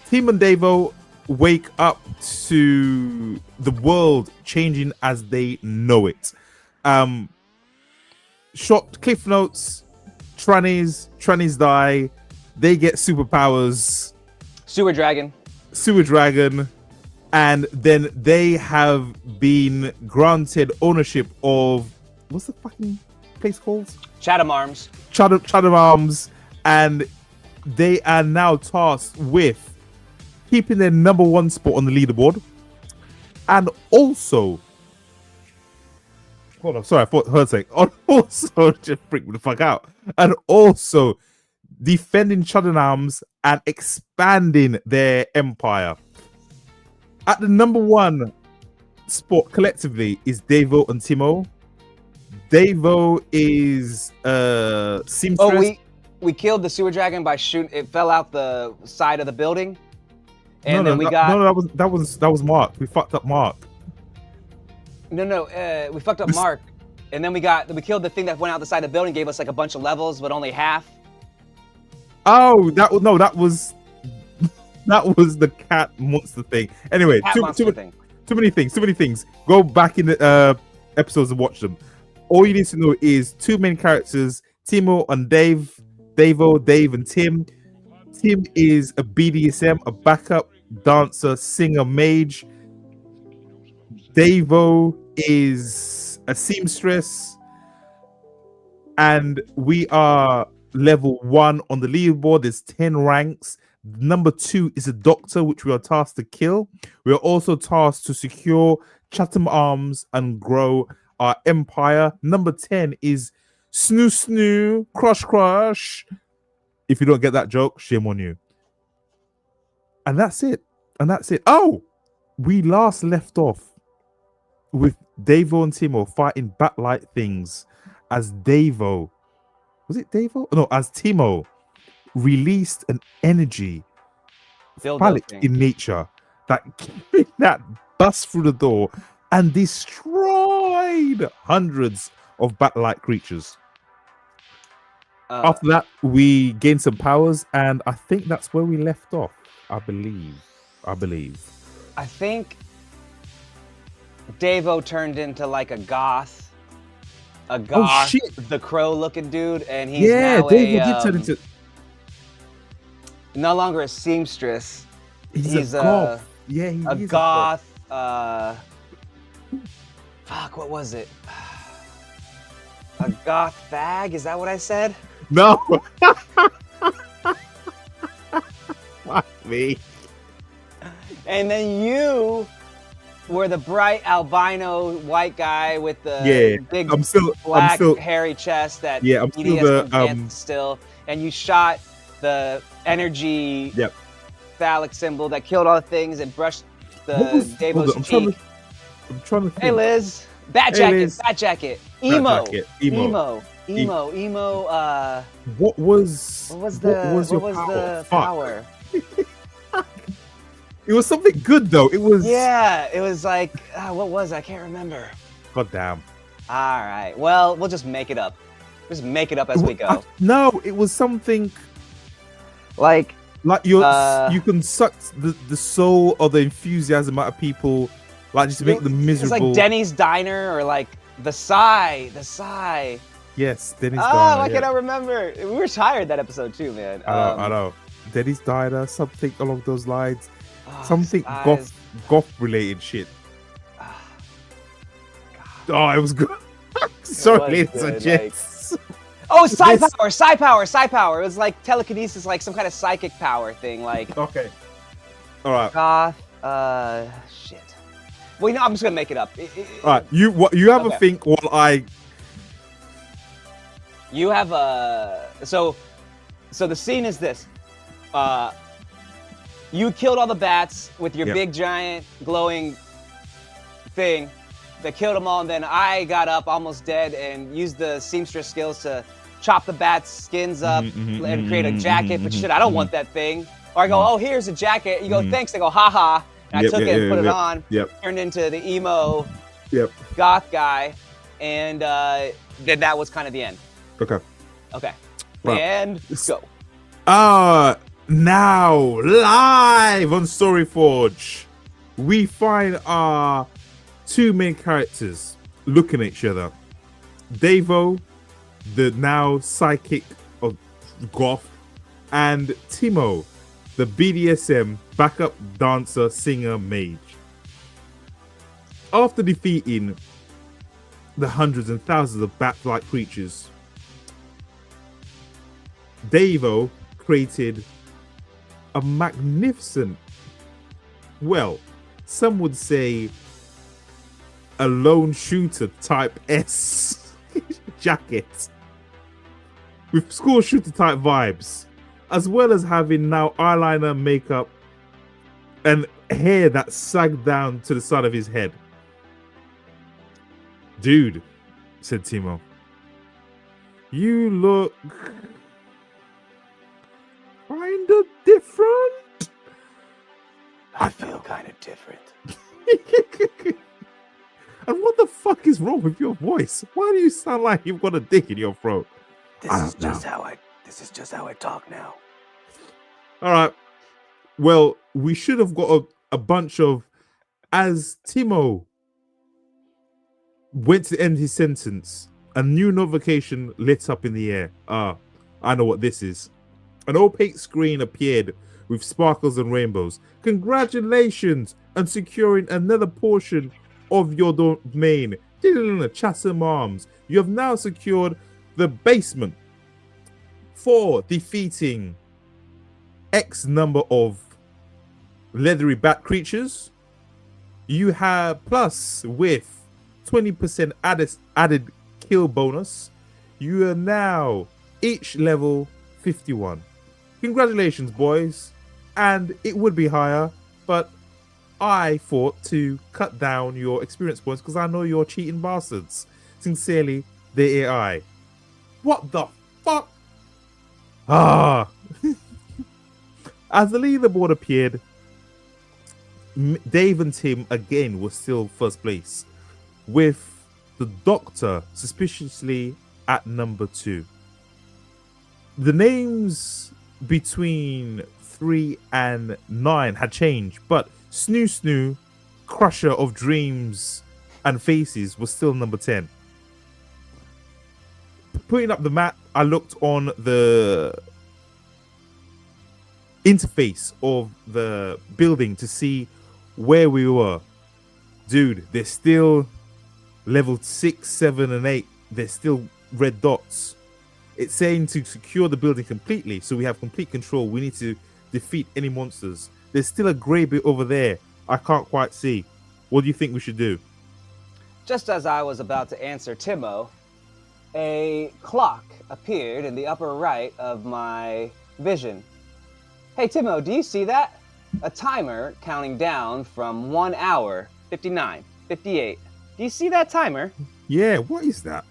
Tim and Davo wake up to the world changing as they know it. Short cliff notes. Trannies die. They get superpowers. Sewer dragon. And then they have been granted ownership of, what's the fucking place called? Chatham Arms. Chatham Arms. And they are now tasked with keeping their number 1 spot on the leaderboard. And also, hold on, sorry, I thought her saying, also, just freak me the fuck out. And also defending Chatham Arms and expanding their empire. At the number 1 spot collectively is Davo and Timo. Davo is seamstress. Oh, we killed the sewer dragon by shooting. It fell out the side of the building, and that was Mark. We fucked up Mark. We fucked up Mark, and then we killed the thing that went out the side of the building. Gave us like a bunch of levels, but only half. Oh, that was the cat monster thing. Anyway, too many things. Go back in the episodes and watch them. All you need to know is 2 main characters, Timo and Dave. Dave and Tim. Tim is a BDSM, a backup dancer, singer, mage. Davo is a seamstress. And we are level 1 on the leaderboard. There's 10 ranks. Number 2 is a doctor, which we are tasked to kill. We are also tasked to secure Chatham Arms and grow our empire. Number 10 is Snoo, Crush. If you don't get that joke, shame on you. And that's it. Oh, we last left off with Davo and Timo fighting bat-like things as Davo. Was it Davo? No, as Timo released an energy phallic in nature that bust through the door and destroyed hundreds of bat-like creatures. After that, we gained some powers, and I think that's where we left off. I believe. I think Davo turned into like a goth, the crow-looking dude, and he's now Davo did turn into. No longer a seamstress. He's a goth. Yeah, he's a goth. Fuck, what was it? A goth fag? Is that what I said? No. Fuck me. And then you were the bright albino white guy with the big black hairy chest that I'm still still, and you shot the energy phallic symbol that killed all the things and brushed Davo's cheek. I'm trying to think. Hey Liz, Bat Jacket, emo. What was the power? It was something good though. It was like what was it? I can't remember. God damn. All right. Well, we'll just make it up. Just make it up as we go. No, it was something like you can suck the soul or the enthusiasm out of people, like just to make them miserable. It's like Denny's Diner or like the Psy. Yes, Denny's Diner. Oh, I cannot remember. We were tired that episode too, man. I know. Denny's Diner, something along those lines. Something goth related shit. Oh, it was good. Sorry, ladies and gents. Oh, psi This- power, psi power, psi power. It was like telekinesis, like some kind of psychic power thing, like Okay. All right. goth. Shit. Well, I'm just gonna make it up. All right. You have Okay. a think while I. You have a so the scene is this. You killed all the bats with your Yep. big giant glowing thing that killed them all, and then I got up almost dead and used the seamstress skills to chop the bats' skins up and create a jacket. But shit, I don't want that thing. Or I go, oh, here's a jacket. You go, thanks. I go, haha. And I took it and put it on. Yep. Turned into the emo Yep. goth guy, and then that was kind of the end. Okay. Okay. Well, and go. Now live on Storyforge, we find our two main characters looking at each other. Davo, the now psychic of goth, and Timo, the BDSM backup dancer, singer, mage. After defeating the hundreds and thousands of bat-like creatures, Davo created a magnificent, well, some would say a lone shooter type S jacket with school shooter type vibes, as well as having now eyeliner, makeup, and hair that sagged down to the side of his head. Dude, said Timo, you look kind of different. I feel kind of different. And what the fuck is wrong with your voice? Why do you sound like you've got a dick in your throat? This is just how I talk now. All right. Well, we should have got a bunch of, as Timo went to end his sentence, a new notification lit up in the air. I know what this is. An opaque screen appeared with sparkles and rainbows. Congratulations on securing another portion of your domain, Chatham Arms. You have now secured the basement for defeating X number of leathery bat creatures. You have plus with 20% added kill bonus. You are now each level 51. Congratulations, boys. And it would be higher, but I thought to cut down your experience points because I know you're cheating bastards. Sincerely, the AI. What the fuck? As the leaderboard appeared, Dave and Tim again were still first place, with the Doctor suspiciously at number 2. The names between 3 and 9 had changed, but Snoo Snoo, Crusher of Dreams and Faces was still number 10. Putting up the map, I looked on the interface of the building to see where we were. Dude, there's still level 6, 7, and 8. There's still red dots. It's saying to secure the building completely, so we have complete control. We need to defeat any monsters. There's still a grey bit over there I can't quite see. What do you think we should do? Just as I was about to answer Timo, a clock appeared in the upper right of my vision. Hey Timo, do you see that? A timer counting down from 1 hour, 59, 58. Do you see that timer? Yeah, what is that?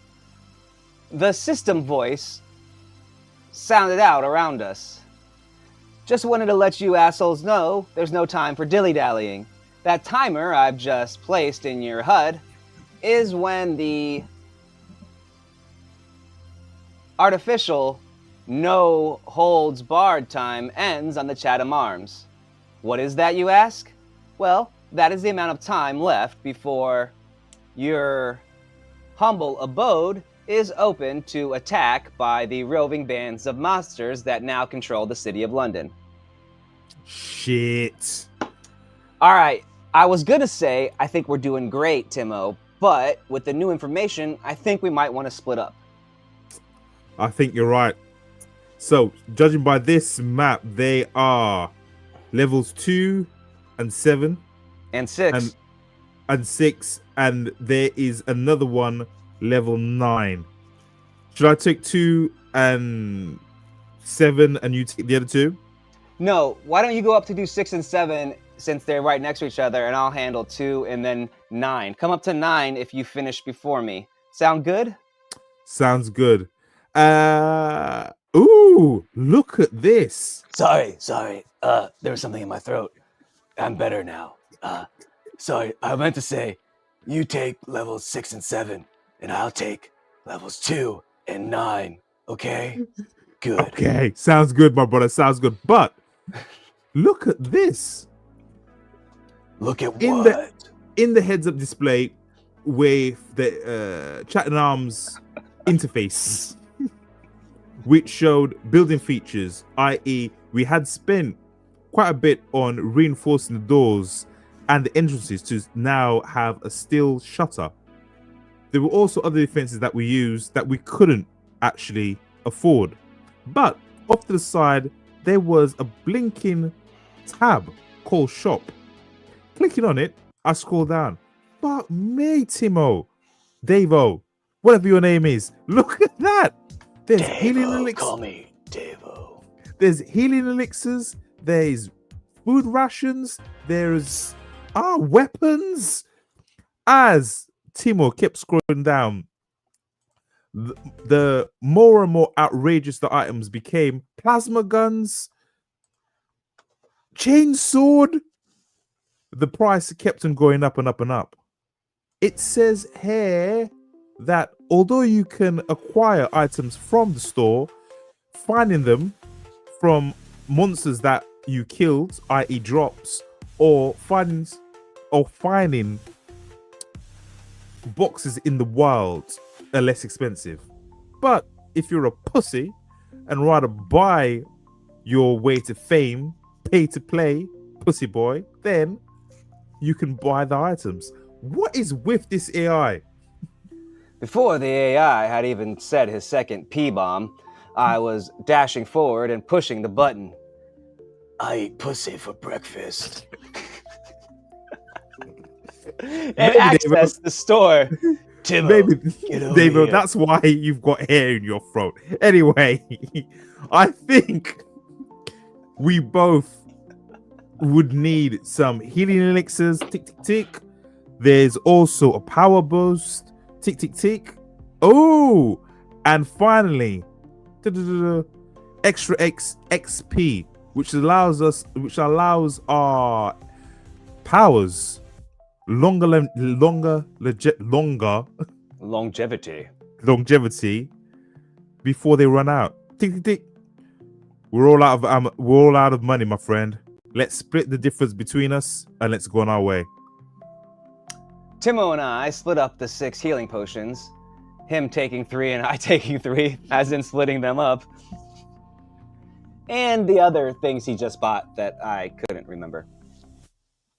The system voice sounded out around us. Just wanted to let you assholes know there's no time for dilly-dallying. That timer I've just placed in your HUD is when the artificial no holds barred time ends on the Chatham Arms. What is that, you ask? Well, that is the amount of time left before your humble abode is open to attack by the roving bands of monsters that now control the city of London. Shit. All right, I was gonna say I think we're doing great, Timo, but with the new information, I think we might want to split up. I think you're right. So, judging by this map, they are levels 2 and 7 And 6. and 6, and there is another one level 9. Should I take 2 and 7 and you take the other 2? No, why don't you go up to do 6 and 7 since they're right next to each other, and I'll handle 2 and then 9. Come up to 9 if you finish before me. Sound good? Sounds good. Ooh, look at this. Sorry. There was something in my throat. I'm better now. Sorry, I meant to say, you take levels 6 and 7, and I'll take levels 2 and 9. Okay? Good. Okay, sounds good, my brother. Sounds good. But look at this. Look at In what? the heads-up display with the Chat and Arms interface, which showed building features, i.e., we had spent quite a bit on reinforcing the doors and the entrances to now have a steel shutter. There were also other defenses that we used that we couldn't actually afford. But off to the side, there was a blinking tab called Shop. Clicking on it, I scroll down. Fuck me, Timo, Davo, whatever your name is. Look at that. There's healing elixirs. Call me Davo. There's healing elixirs. There's food rations. There's weapons. As Timo kept scrolling down, the more and more outrageous the items became. Plasma guns, chainsword. The price kept on going up and up and up. It says here that although you can acquire items from the store, finding them from monsters that you killed, i.e. drops, or finding boxes in the wild are less expensive. But if you're a pussy and rather buy your way to fame, pay to play, pussy boy, then you can buy the items. What is with this AI? Before the AI had even said his second P-bomb, I was dashing forward and pushing the button. I eat pussy for breakfast. And access the store. Timo, Maybe, get over David, here. that's why you've got hair in your throat. Anyway, I think we both would need some healing elixirs. Tick, tick, tick. There's also a power boost. Tick, tick, tick. Oh, and finally, extra XP, which allows our powers longer longevity before they run out. Tick, tick, tick. We're all out of money, my friend. Let's split the difference between us and let's go on our way. Timo and I split up the 6 healing potions, him taking 3 and I taking 3, as in splitting them up, and the other things he just bought that I couldn't remember.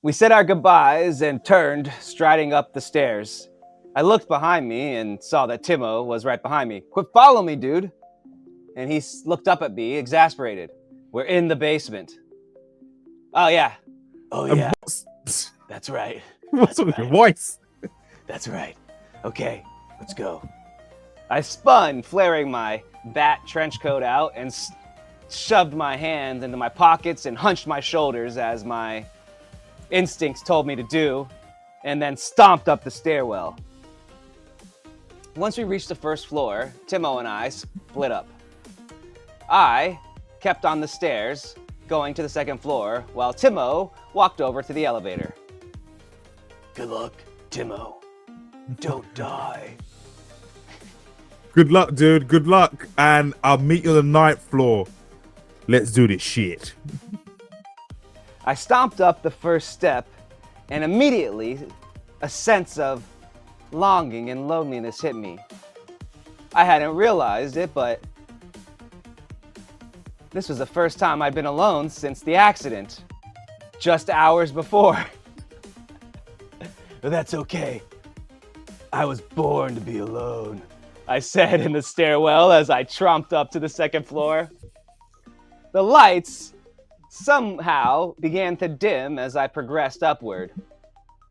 We said our goodbyes and turned, striding up the stairs. I looked behind me and saw that Timo was right behind me. "Quit following me, dude!" And he looked up at me, exasperated. We're in the basement. Oh yeah, That's right. What's with your voice? That's right. Okay, let's go. I spun, flaring my bat trench coat out, and shoved my hands into my pockets and hunched my shoulders as my instincts told me to do, and then stomped up the stairwell. Once we reached the first floor, Timo and I split up. I kept on the stairs, going to the second floor, while Timo walked over to the elevator. Good luck, Timo. Don't die. Good luck, dude. Good luck. And I'll meet you on the 9th floor. Let's do this shit. I stomped up the first step, and immediately a sense of longing and loneliness hit me. I hadn't realized it, but this was the first time I'd been alone since the accident, just hours before. But that's okay. I was born to be alone. I said in the stairwell as I tromped up to the second floor. The lights somehow began to dim as I progressed upward,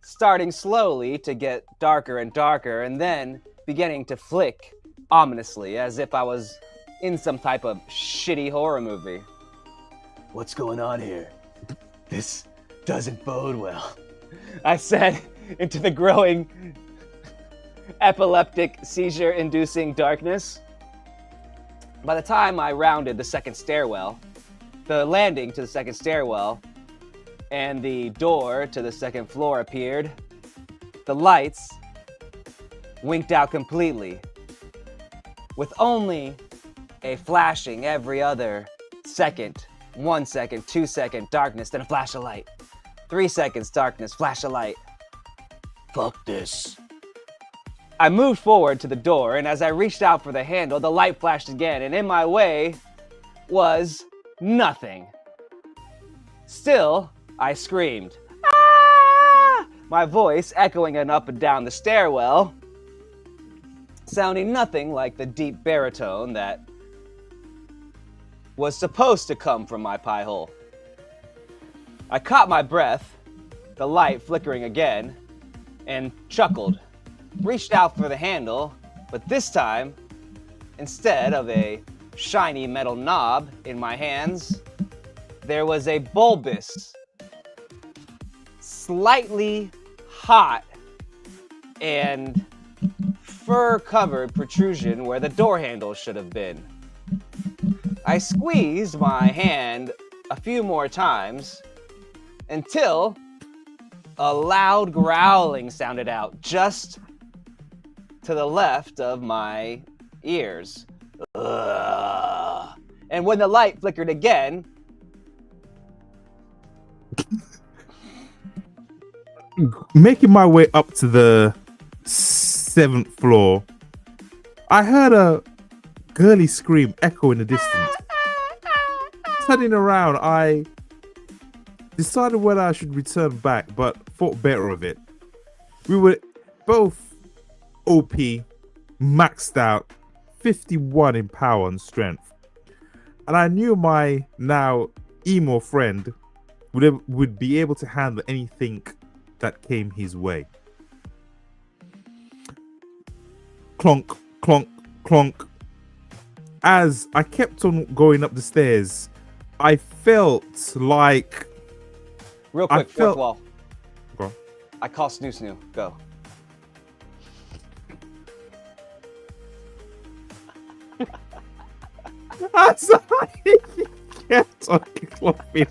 starting slowly to get darker and darker, and then beginning to flick ominously as if I was in some type of shitty horror movie. What's going on here? This doesn't bode well. I said into the growing epileptic seizure-inducing darkness. By the time I rounded the second stairwell, the landing to the second stairwell, and the door to the second floor appeared, the lights winked out completely, with only a flashing every other second, 1 second, 2 second darkness, then a flash of light. 3 seconds darkness, flash of light. Fuck this. I moved forward to the door, and as I reached out for the handle, the light flashed again, and in my way was nothing. Still, I screamed, "Ah!" My voice echoing up and down the stairwell, sounding nothing like the deep baritone that was supposed to come from my pie hole. I caught my breath, the light flickering again, and chuckled, reached out for the handle, but this time, instead of a shiny metal knob in my hands, there was a bulbous, slightly hot, and fur-covered protrusion where the door handle should have been. I squeezed my hand a few more times until a loud growling sounded out just to the left of my ears. Ugh. And when the light flickered again, making my way up to the 7th floor, I heard a girly scream echo in the distance. Turning around, I decided whether I should return back, but thought better of it. We were both OP, maxed out, 51 in power and strength. And I knew my now emo friend would be able to handle anything that came his way. Clonk, clonk, clonk. As I kept on going up the stairs, I felt like... Real quick, fourth wall. Go on. I call Snoo Snoo. Go. As I kept on climbing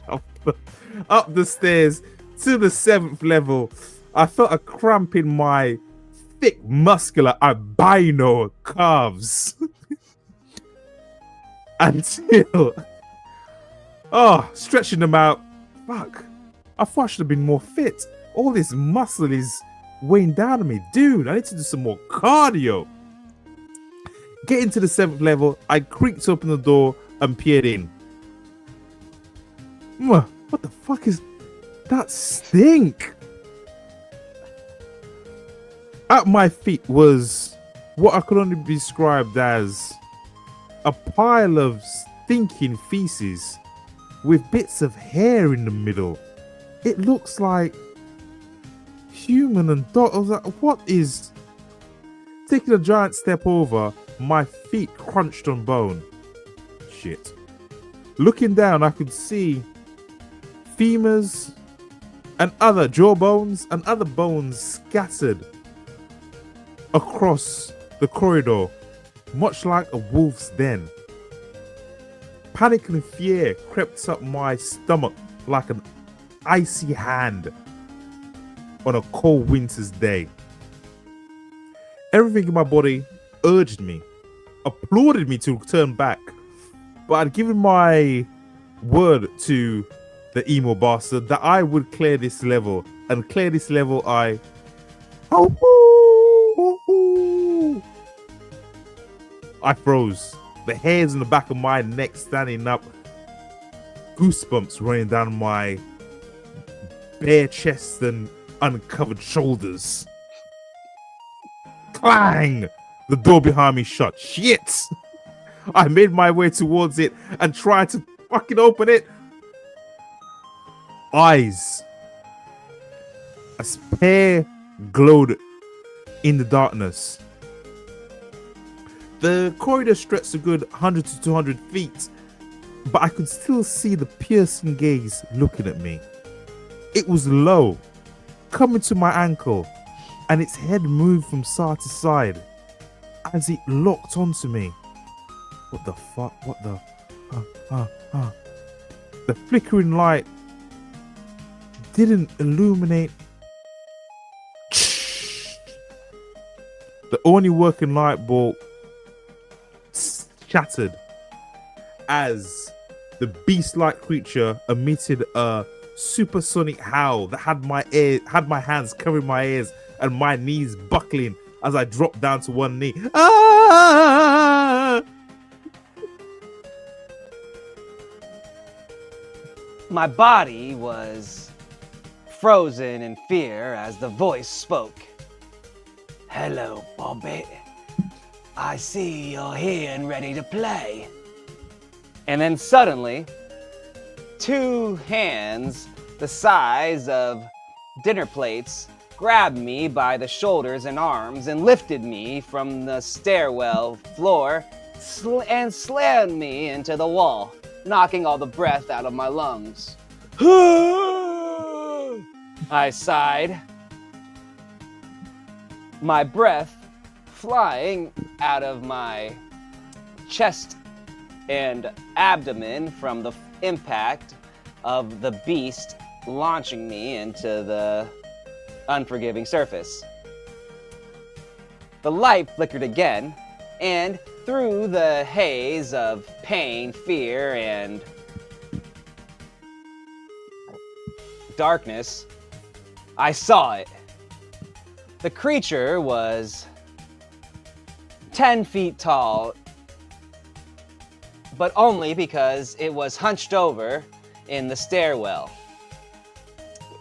up the stairs to the 7th level, I felt a cramp in my thick, muscular albino calves. Until... stretching them out. Fuck. I thought I should have been more fit. All this muscle is weighing down on me. Dude, I need to do some more cardio. Getting to the 7th level, I creaked open the door and peered in. What the fuck is that stink? At my feet was what I could only be described as a pile of stinking feces with bits of hair in the middle. It looks like human and dog. I was like, what is... Taking a giant step over, my feet crunched on bone. Shit. Looking down, I could see femurs and other jawbones and other bones scattered across the corridor, much like a wolf's den. Panic and fear crept up my stomach like an icy hand on a cold winter's day. Everything in my body urged me, applauded me to turn back, but I'd given my word to the emo bastard that I would clear this level, and clear this level I... I froze, the hairs on the back of my neck standing up, goosebumps running down my bare chest and uncovered shoulders. Clang! The door behind me shut. Shit! I made my way towards it and tried to fucking open it. Eyes. A pair glowed in the darkness. The corridor stretched a good 100 to 200 feet, but I could still see the piercing gaze looking at me. It was low, coming to my ankle, and its head moved from side to side as it locked onto me. What the fuck? What the? The flickering light didn't illuminate. The only working light bulb shattered as the beast-like creature emitted a supersonic howl that had my hands covering my ears and my knees buckling as I dropped down to one knee. Ah! My body was frozen in fear as the voice spoke. Hello, Bobby. I see you're here and ready to play. And then suddenly, two hands the size of dinner plates grabbed me by the shoulders and arms and lifted me from the stairwell floor and slammed me into the wall, knocking all the breath out of my lungs. I sighed, my breath flying out of my chest and abdomen from the impact of the beast launching me into the unforgiving surface. The light flickered again, and through the haze of pain, fear, and darkness, I saw it. The creature was 10 feet tall, but only because it was hunched over in the stairwell.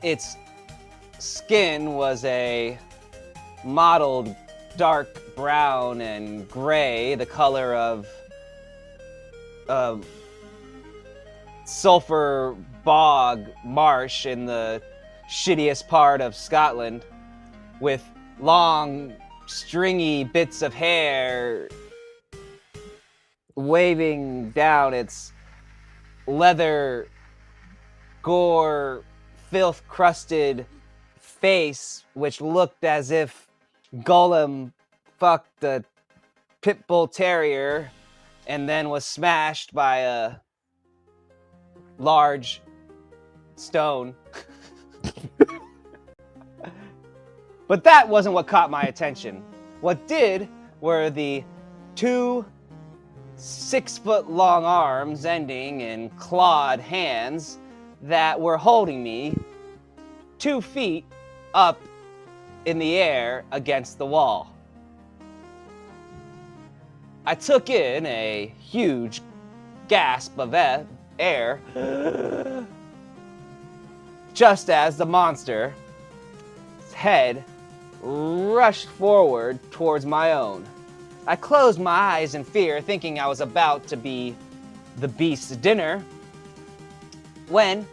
Its skin was a mottled dark brown and gray, the color of sulfur bog marsh in the shittiest part of Scotland, with long, stringy bits of hair waving down its leather, gore, filth-crusted face, which looked as if Gollum fucked a pit bull terrier and then was smashed by a large stone. But that wasn't what caught my attention. What did were the two 6-foot-long arms ending in clawed hands that were holding me 2 feet up in the air against the wall. I took in a huge gasp of air just as the monster's head rushed forward towards my own. I closed my eyes in fear, thinking I was about to be the beast's dinner, when,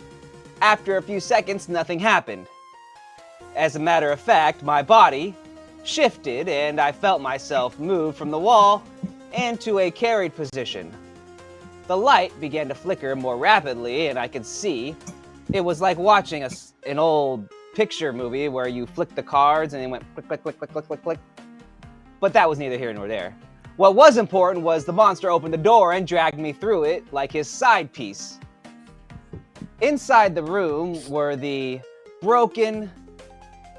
after a few seconds, nothing happened. As a matter of fact, my body shifted and I felt myself move from the wall into a carried position. The light began to flicker more rapidly and I could see. It was like watching an old picture movie where you flick the cards and they went click, click, click, click, click, click, click. But that was neither here nor there. What was important was the monster opened the door and dragged me through it like his side piece. Inside the room were the broken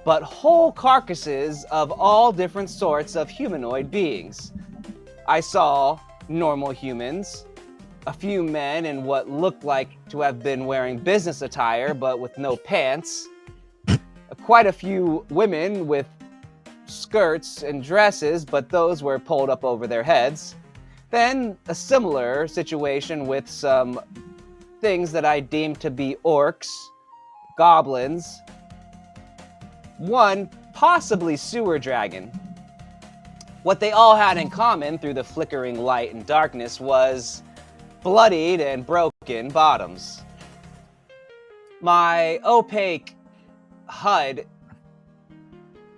but whole carcasses of all different sorts of humanoid beings. I saw normal humans, a few men in what looked like to have been wearing business attire but with no pants, quite a few women with skirts and dresses, but those were pulled up over their heads. Then a similar situation with some things that I deemed to be orcs, goblins, one possibly sewer dragon. What they all had in common through the flickering light and darkness was bloodied and broken bottoms. My opaque HUD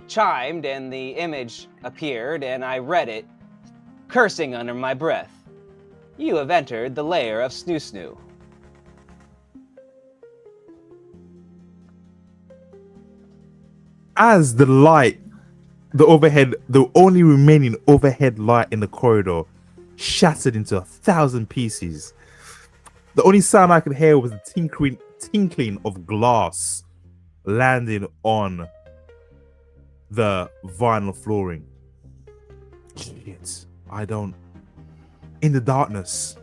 chimed and the image appeared, and I read it, cursing under my breath. You have entered the lair of Snoo Snoo. As the light, the only remaining overhead light in the corridor shattered into 1,000 pieces, the only sound I could hear was the tinkling of glass landing on the vinyl flooring. Shit, in the darkness,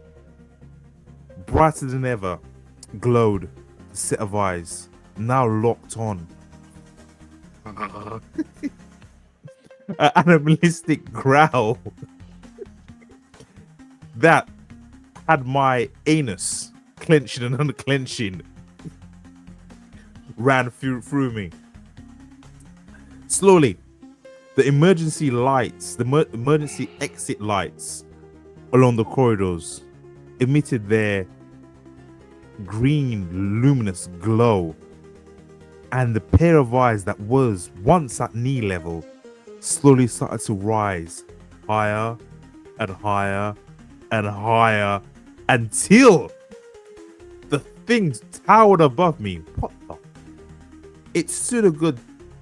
brighter than ever, glowed the set of eyes, now locked on. An animalistic growl that had my anus clenching and unclenching ran through me. Slowly, the emergency lights, the emergency exit lights along the corridors emitted their green luminous glow, and the pair of eyes that was once at knee level slowly started to rise higher and higher and higher until the thing towered above me. What the? It stood a good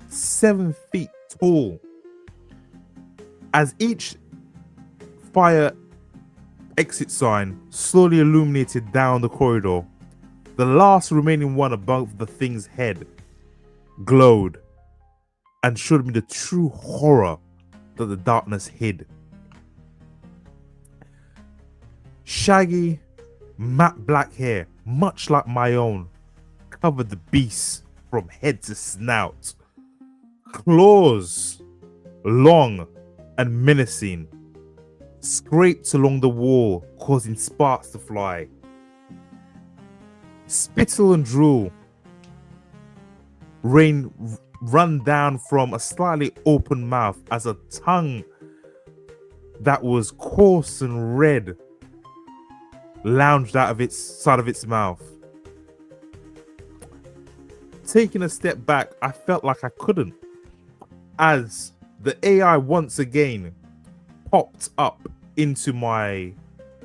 7 feet tall. As each fire exit sign slowly illuminated down the corridor, the last remaining one above the thing's head glowed and showed me the true horror that the darkness hid. Shaggy, matte black hair, much like my own, covered the beast from head to snout. Claws, long and menacing, scraped along the wall, causing sparks to fly. Spittle and drool run down from a slightly open mouth as a tongue that was coarse and red lounged out of its side of its mouth. Taking a step back, I felt like I couldn't, as the AI once again popped up into my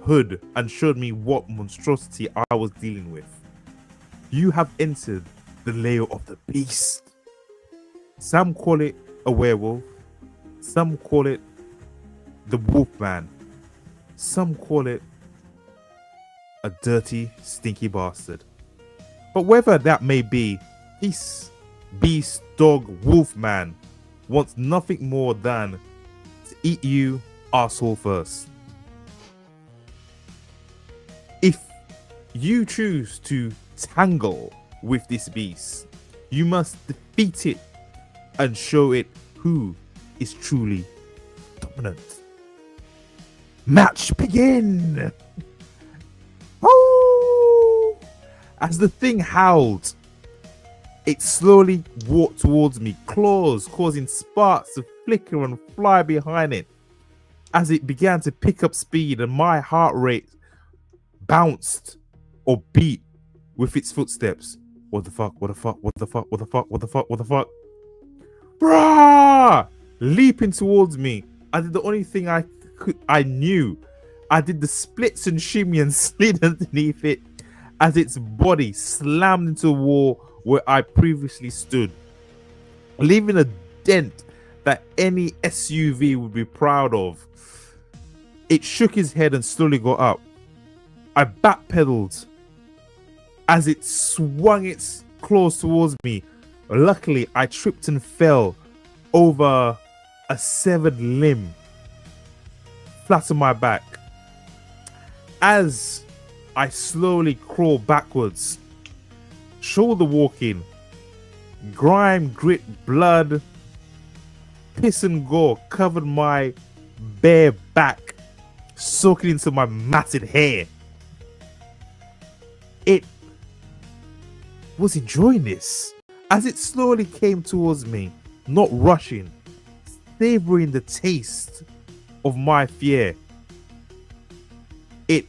hood and showed me what monstrosity I was dealing with. You have entered the lair of the beast. Some call it a werewolf, some call it the wolfman, some call it a dirty, stinky bastard. But whether that may be, this beast, dog, wolfman wants nothing more than to eat you arsehole first. If you choose to tangle with this beast, you must defeat it and show it who is truly dominant. Match begin! Oh! As the thing howled, it slowly walked towards me, claws causing sparks to flicker and fly behind it. As it began to pick up speed and my heart rate bounced or beat with its footsteps. What the fuck? What the fuck? What the fuck? What the fuck? What the fuck? What the fuck? Brah! Leaping towards me. I did the only thing I knew. I did the splits and shimmy and slid underneath it as its body slammed into a wall where I previously stood, leaving a dent that any SUV would be proud of. It shook his head and slowly got up. I backpedaled as it swung its claws towards me. Luckily, I tripped and fell over a severed limb, flat on my back. As I slowly crawled backwards, shoulder walking, grime, grit, blood, piss and gore covered my bare back, soaking into my matted hair. It was enjoying this as it slowly came towards me, not rushing, savoring the taste of my fear. It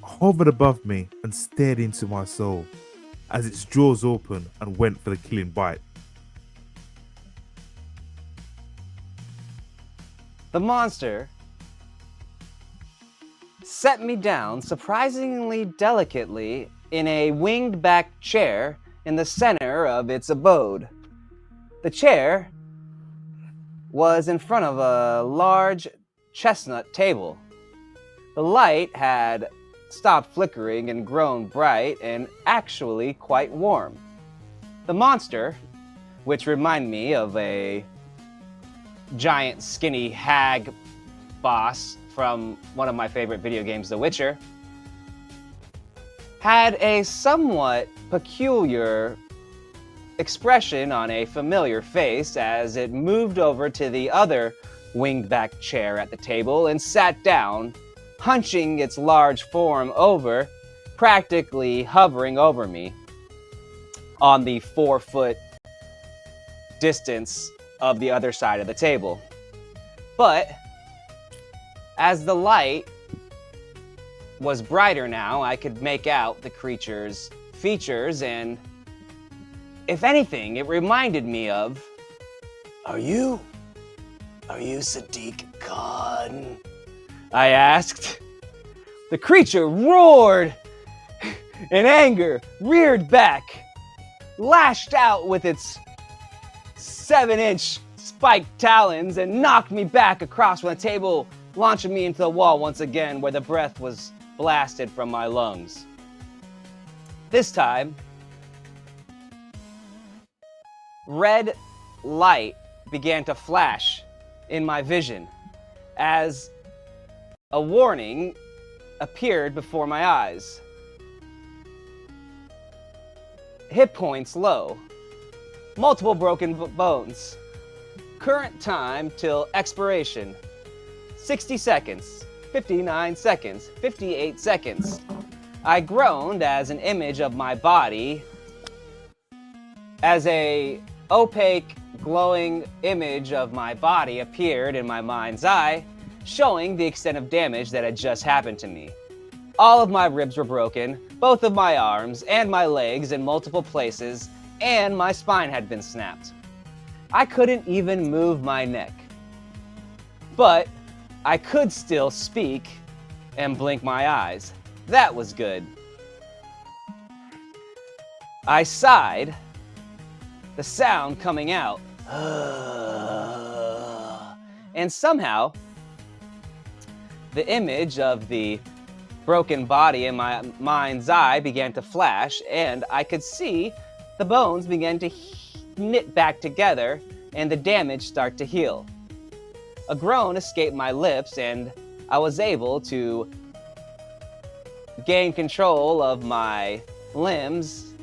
hovered above me and stared into my soul as its jaws opened and went for the killing bite. The monster set me down surprisingly delicately in a winged back chair in the center of its abode. The chair was in front of a large chestnut table. The light had stopped flickering and grown bright and actually quite warm. The monster, which reminded me of a giant skinny hag boss from one of my favorite video games, The Witcher, had a somewhat peculiar expression on a familiar face as it moved over to the other winged back chair at the table and sat down, hunching its large form over, practically hovering over me on the 4-foot distance of the other side of the table. But as the light was brighter now, I could make out the creature's features, and if anything, it reminded me of... Are you Sadiq Khan? I asked. The creature roared in anger, reared back, lashed out with its 7-inch spiked talons, and knocked me back across from the table, launching me into the wall once again, where the breath was blasted from my lungs. This time, red light began to flash in my vision as a warning appeared before my eyes. Hit points low. Multiple broken bones. Current time till expiration. 60 seconds. 59 seconds. 58 seconds. I groaned as an image of my body, as a opaque, glowing image of my body appeared in my mind's eye, showing the extent of damage that had just happened to me. All of my ribs were broken, both of my arms and my legs in multiple places, and my spine had been snapped. I couldn't even move my neck. But I could still speak and blink my eyes. That was good. I sighed, the sound coming out. And somehow, the image of the broken body in my mind's eye began to flash, and I could see the bones begin to knit back together and the damage start to heal. A groan escaped my lips, and I was able to gain control of my limbs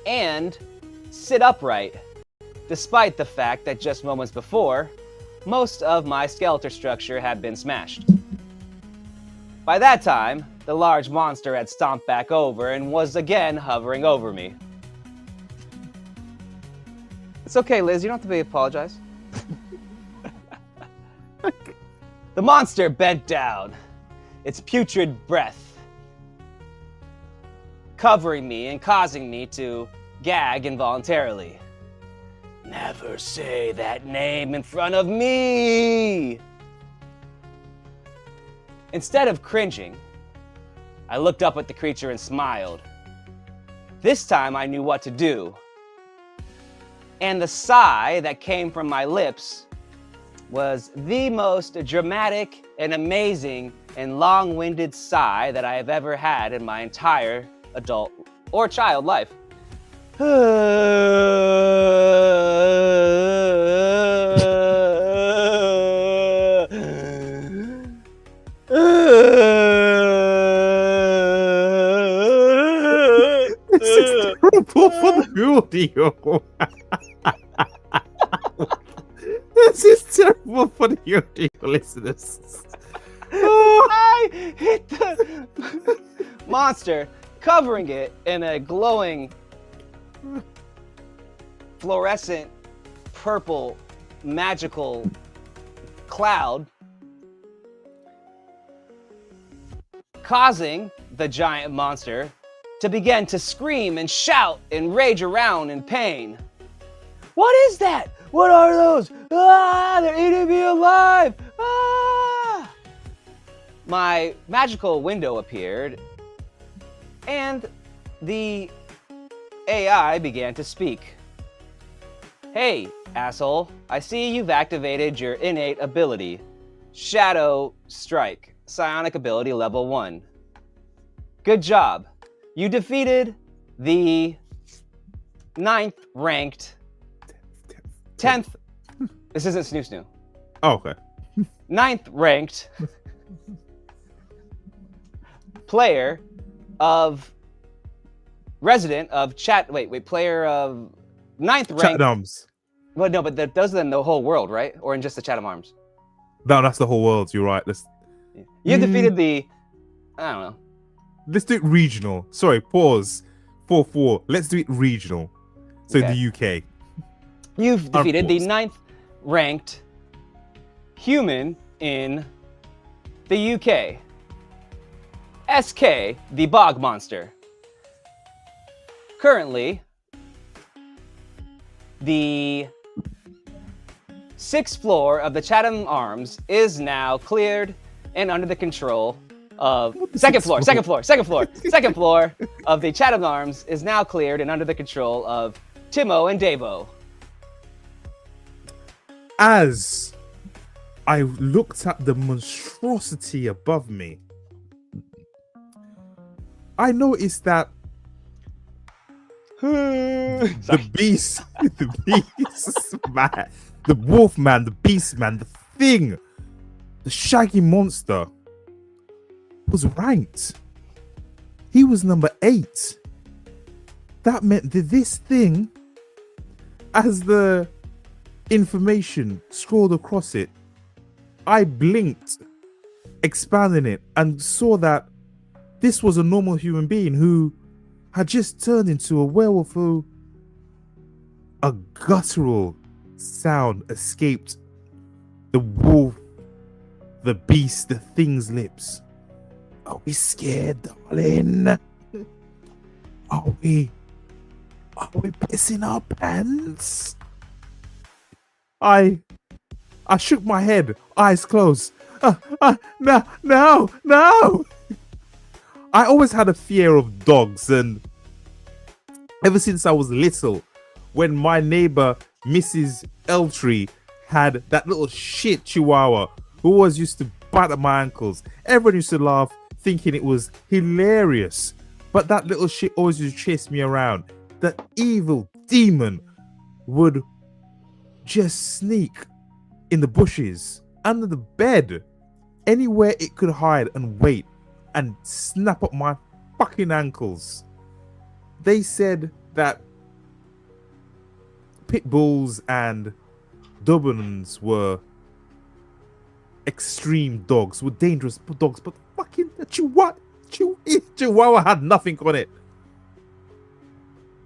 and sit upright, despite the fact that just moments before, most of my skeletal structure had been smashed. By that time, the large monster had stomped back over and was again hovering over me. It's okay, Liz, you don't have to apologize. The monster bent down, its putrid breath covering me and causing me to gag involuntarily. Never say that name in front of me! Instead of cringing, I looked up at the creature and smiled. This time I knew what to do. And the sigh that came from my lips was the most dramatic and amazing and long-winded sigh that I have ever had in my entire adult or child life. This is terrible for the audio. This is terrible for the audio listeners. I hit the monster, covering it in a glowing, fluorescent, purple, magical cloud causing the giant monster to begin to scream and shout and rage around in pain. What is that? What are those? Ah, they're eating me alive! Ah! My magical window appeared, and the AI began to speak. Hey, asshole, I see you've activated your innate ability, Shadow Strike, Psionic Ability Level 1. Good job. You defeated the 9th ranked 10th. This isn't Snoo Snoo. Oh, okay. 9th ranked player of resident of chat. Wait, player of 9th ranked. Chatdums. Well, no, but those are in the whole world, right? Or in just the Chatham Arms? No, that's the whole world. You're right. You defeated the. I don't know. Let's do it regional. Sorry, pause. 4-4. Let's do it regional. So Okay. in the UK. You've defeated the Unforced. 9th ranked human in the UK. SK, the bog monster. Currently, the 6th floor of the Chatham Arms is now cleared and under the control of second floor of the Chatham Arms is now cleared and under the control of Timo and Davo. As I looked at the monstrosity above me, I noticed that the beast, man, the wolf man, the beast man, the thing, the shaggy monster was ranked. He was number 8. That meant that this thing, as the information scrolled across it, I blinked, expanding it, and saw that this was a normal human being who had just turned into a werewolf who a guttural sound escaped the wolf, the beast, the thing's lips. Are we scared, darling? Are we pissing our pants? I shook my head, eyes closed. No! I always had a fear of dogs, and ever since I was little, when my neighbor, Mrs. Eltree, had that little shit chihuahua who always used to bite at my ankles, everyone used to laugh, thinking it was hilarious. But that little shit always used to chase me around. That evil demon would just sneak in the bushes, under the bed, anywhere it could hide and wait and snap up my fucking ankles. They said that pit bulls and Dobermans were extreme dogs, were dangerous dogs, but fucking Chihuahua had nothing on it.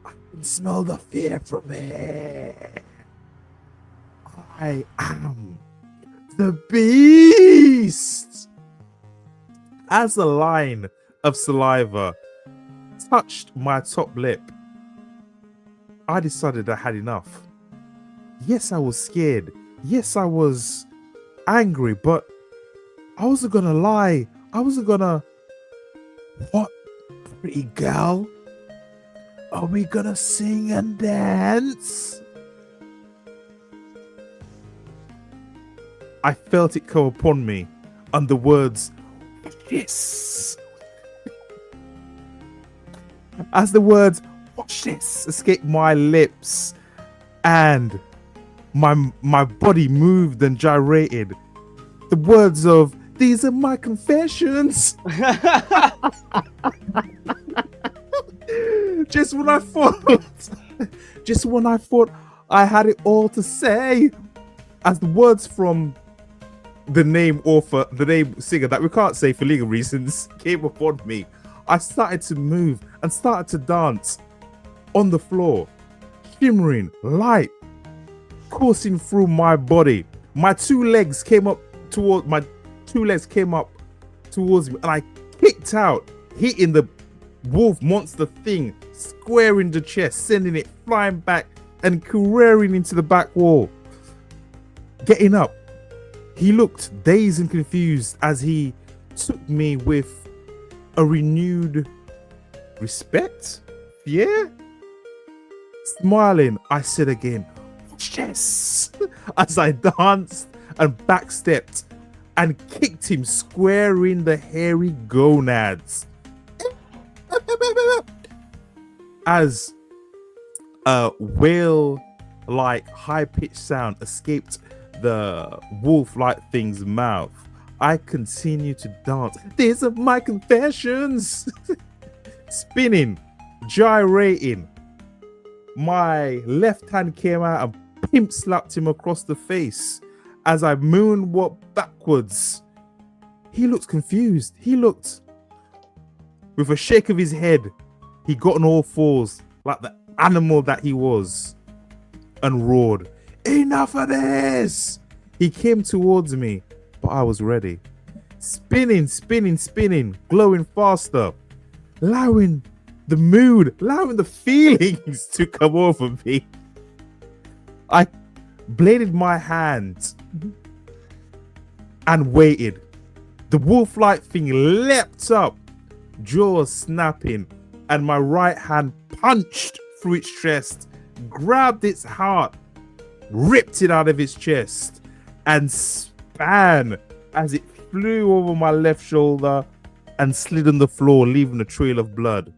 I can smell the fear from here. I am the beast. As a line of saliva touched my top lip, I decided I had enough. Yes, I was scared. Yes, I was angry, but I wasn't gonna lie. I wasn't gonna. What, pretty girl? Are we gonna sing and dance? I felt it come upon me, and the words, "Yes." As the words, "Watch this," escaped my lips, and my body moved and gyrated. The words of, "These are my confessions." Just when I thought I had it all to say, as the words from the name author, the name singer that we can't say for legal reasons, came upon me, I started to move and started to dance on the floor, shimmering light coursing through my body. My two legs came up towards me, and I kicked out, hitting the wolf monster thing square in the chest, sending it flying back and careering into the back wall. Getting up, he looked dazed and confused as he took me with a renewed respect, fear. Smiling, I said again, yes, as I danced and backstepped and kicked him square in the hairy gonads. As a whale-like high-pitched sound escaped the wolf-like thing's mouth, I continued to dance. These are my confessions. Spinning, gyrating. My left hand came out and pimp slapped him across the face as I moonwalked backwards. He looked confused. He looked, with a shake of his head, he got on all fours like the animal that he was and roared, "Enough of this!" He came towards me, but I was ready. Spinning, spinning, spinning, glowing faster, allowing the mood, allowing the feelings to come over me. I bladed my hand and waited. The wolf-like thing leapt up, jaws snapping, and my right hand punched through its chest, grabbed its heart, ripped it out of its chest, and span as it flew over my left shoulder and slid on the floor, leaving a trail of blood.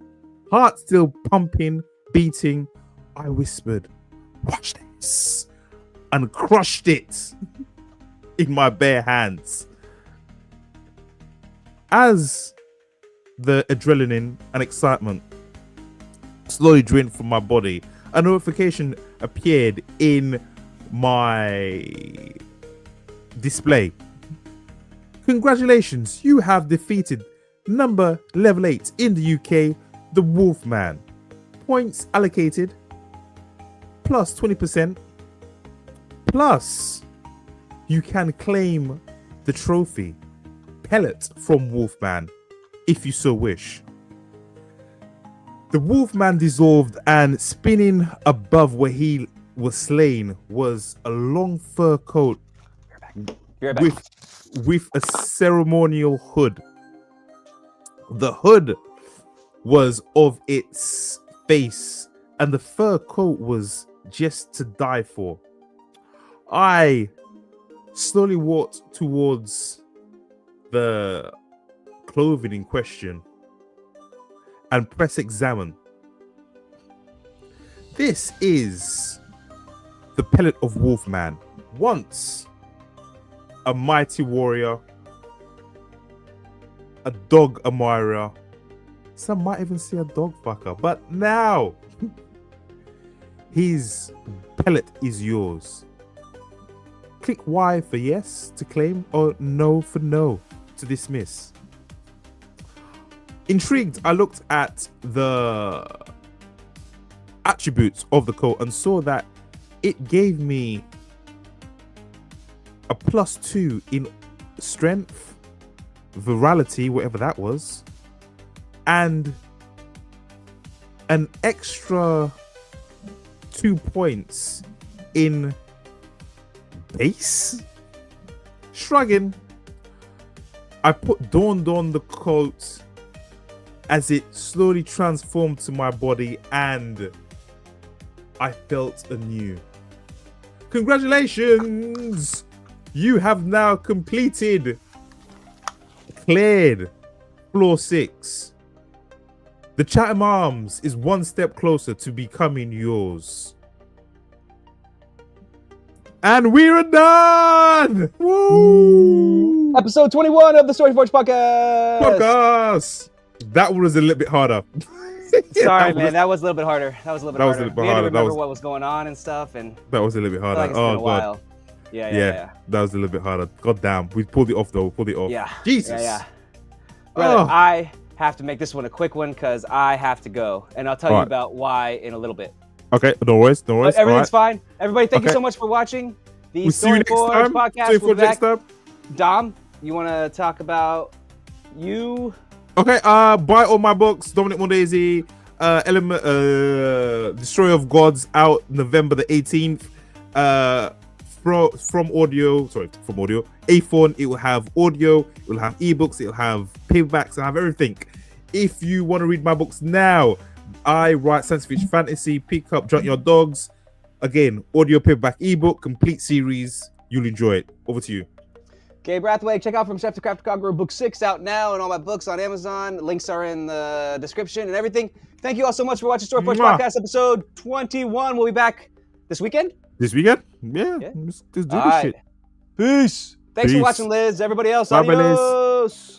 Heart still pumping, beating, I whispered, "Watch this," and crushed it in my bare hands. As the adrenaline and excitement slowly drained from my body, a notification appeared in my display. Congratulations, you have defeated number level 8 in the UK, the Wolfman. Points allocated plus 20%. Plus, you can claim the trophy pellet from Wolfman if you so wish. The Wolfman dissolved, and spinning above where he was slain was a long fur coat with a ceremonial hood. The hood was of its face, and the fur coat was just to die for. I slowly walked towards the clothing in question and press examine. This is the pellet of Wolfman. Once a mighty warrior, a dog admirer, some might even say a dog fucker, but now his pellet is yours. Click Y for yes to claim, or no for no to dismiss. Intrigued, I looked at the attributes of the coat and saw that it gave me a +2 in strength, virality, whatever that was, and an extra 2 points in base. Shrugging, I donned on the coat as it slowly transformed to my body, and I felt anew. Congratulations! You have now cleared floor 6. The Chatham Arms is one step closer to becoming yours. And we're done! Woo! Episode 21 of the Storyforge podcast. That one was a little bit harder. Sorry, man. That was a little bit harder. That was a little bit harder. A little bit we had to harder. remember what was going on and stuff. And that was a little bit harder. Like it's been a while. Yeah. That was a little bit harder. God damn. We pulled it off, though. We pulled it off. Yeah. Jesus. Yeah. Brother, I have to make this one a quick one because I have to go. And I'll tell you about why in a little bit. Okay. No worries. But everything's fine. Everybody, thank you so much for watching the Storyforge podcast. Next time. Dom, you want to talk about you? Okay, buy all my books. Dominic Mondesir, Element, Destroyer of Gods, out November the 18th. From audio. Aphon, it will have audio, it will have ebooks, it will have paperbacks, it'll have everything. If you want to read my books now, I write science fiction fantasy. Pick up Junkyard Dogs. Again, audio, paperback, ebook, complete series. You'll enjoy it. Over to you. Gabe Rathweg, check out From Chef to Craft to Conqueror Book 6 out now, and all my books on Amazon. Links are in the description and everything. Thank you all so much for watching Storytellers Podcast episode 21. We'll be back this weekend. This weekend? Yeah. Let's do this shit. Peace. Thanks for Peace. watching, Liz. Everybody else, Bye, Liz. adios.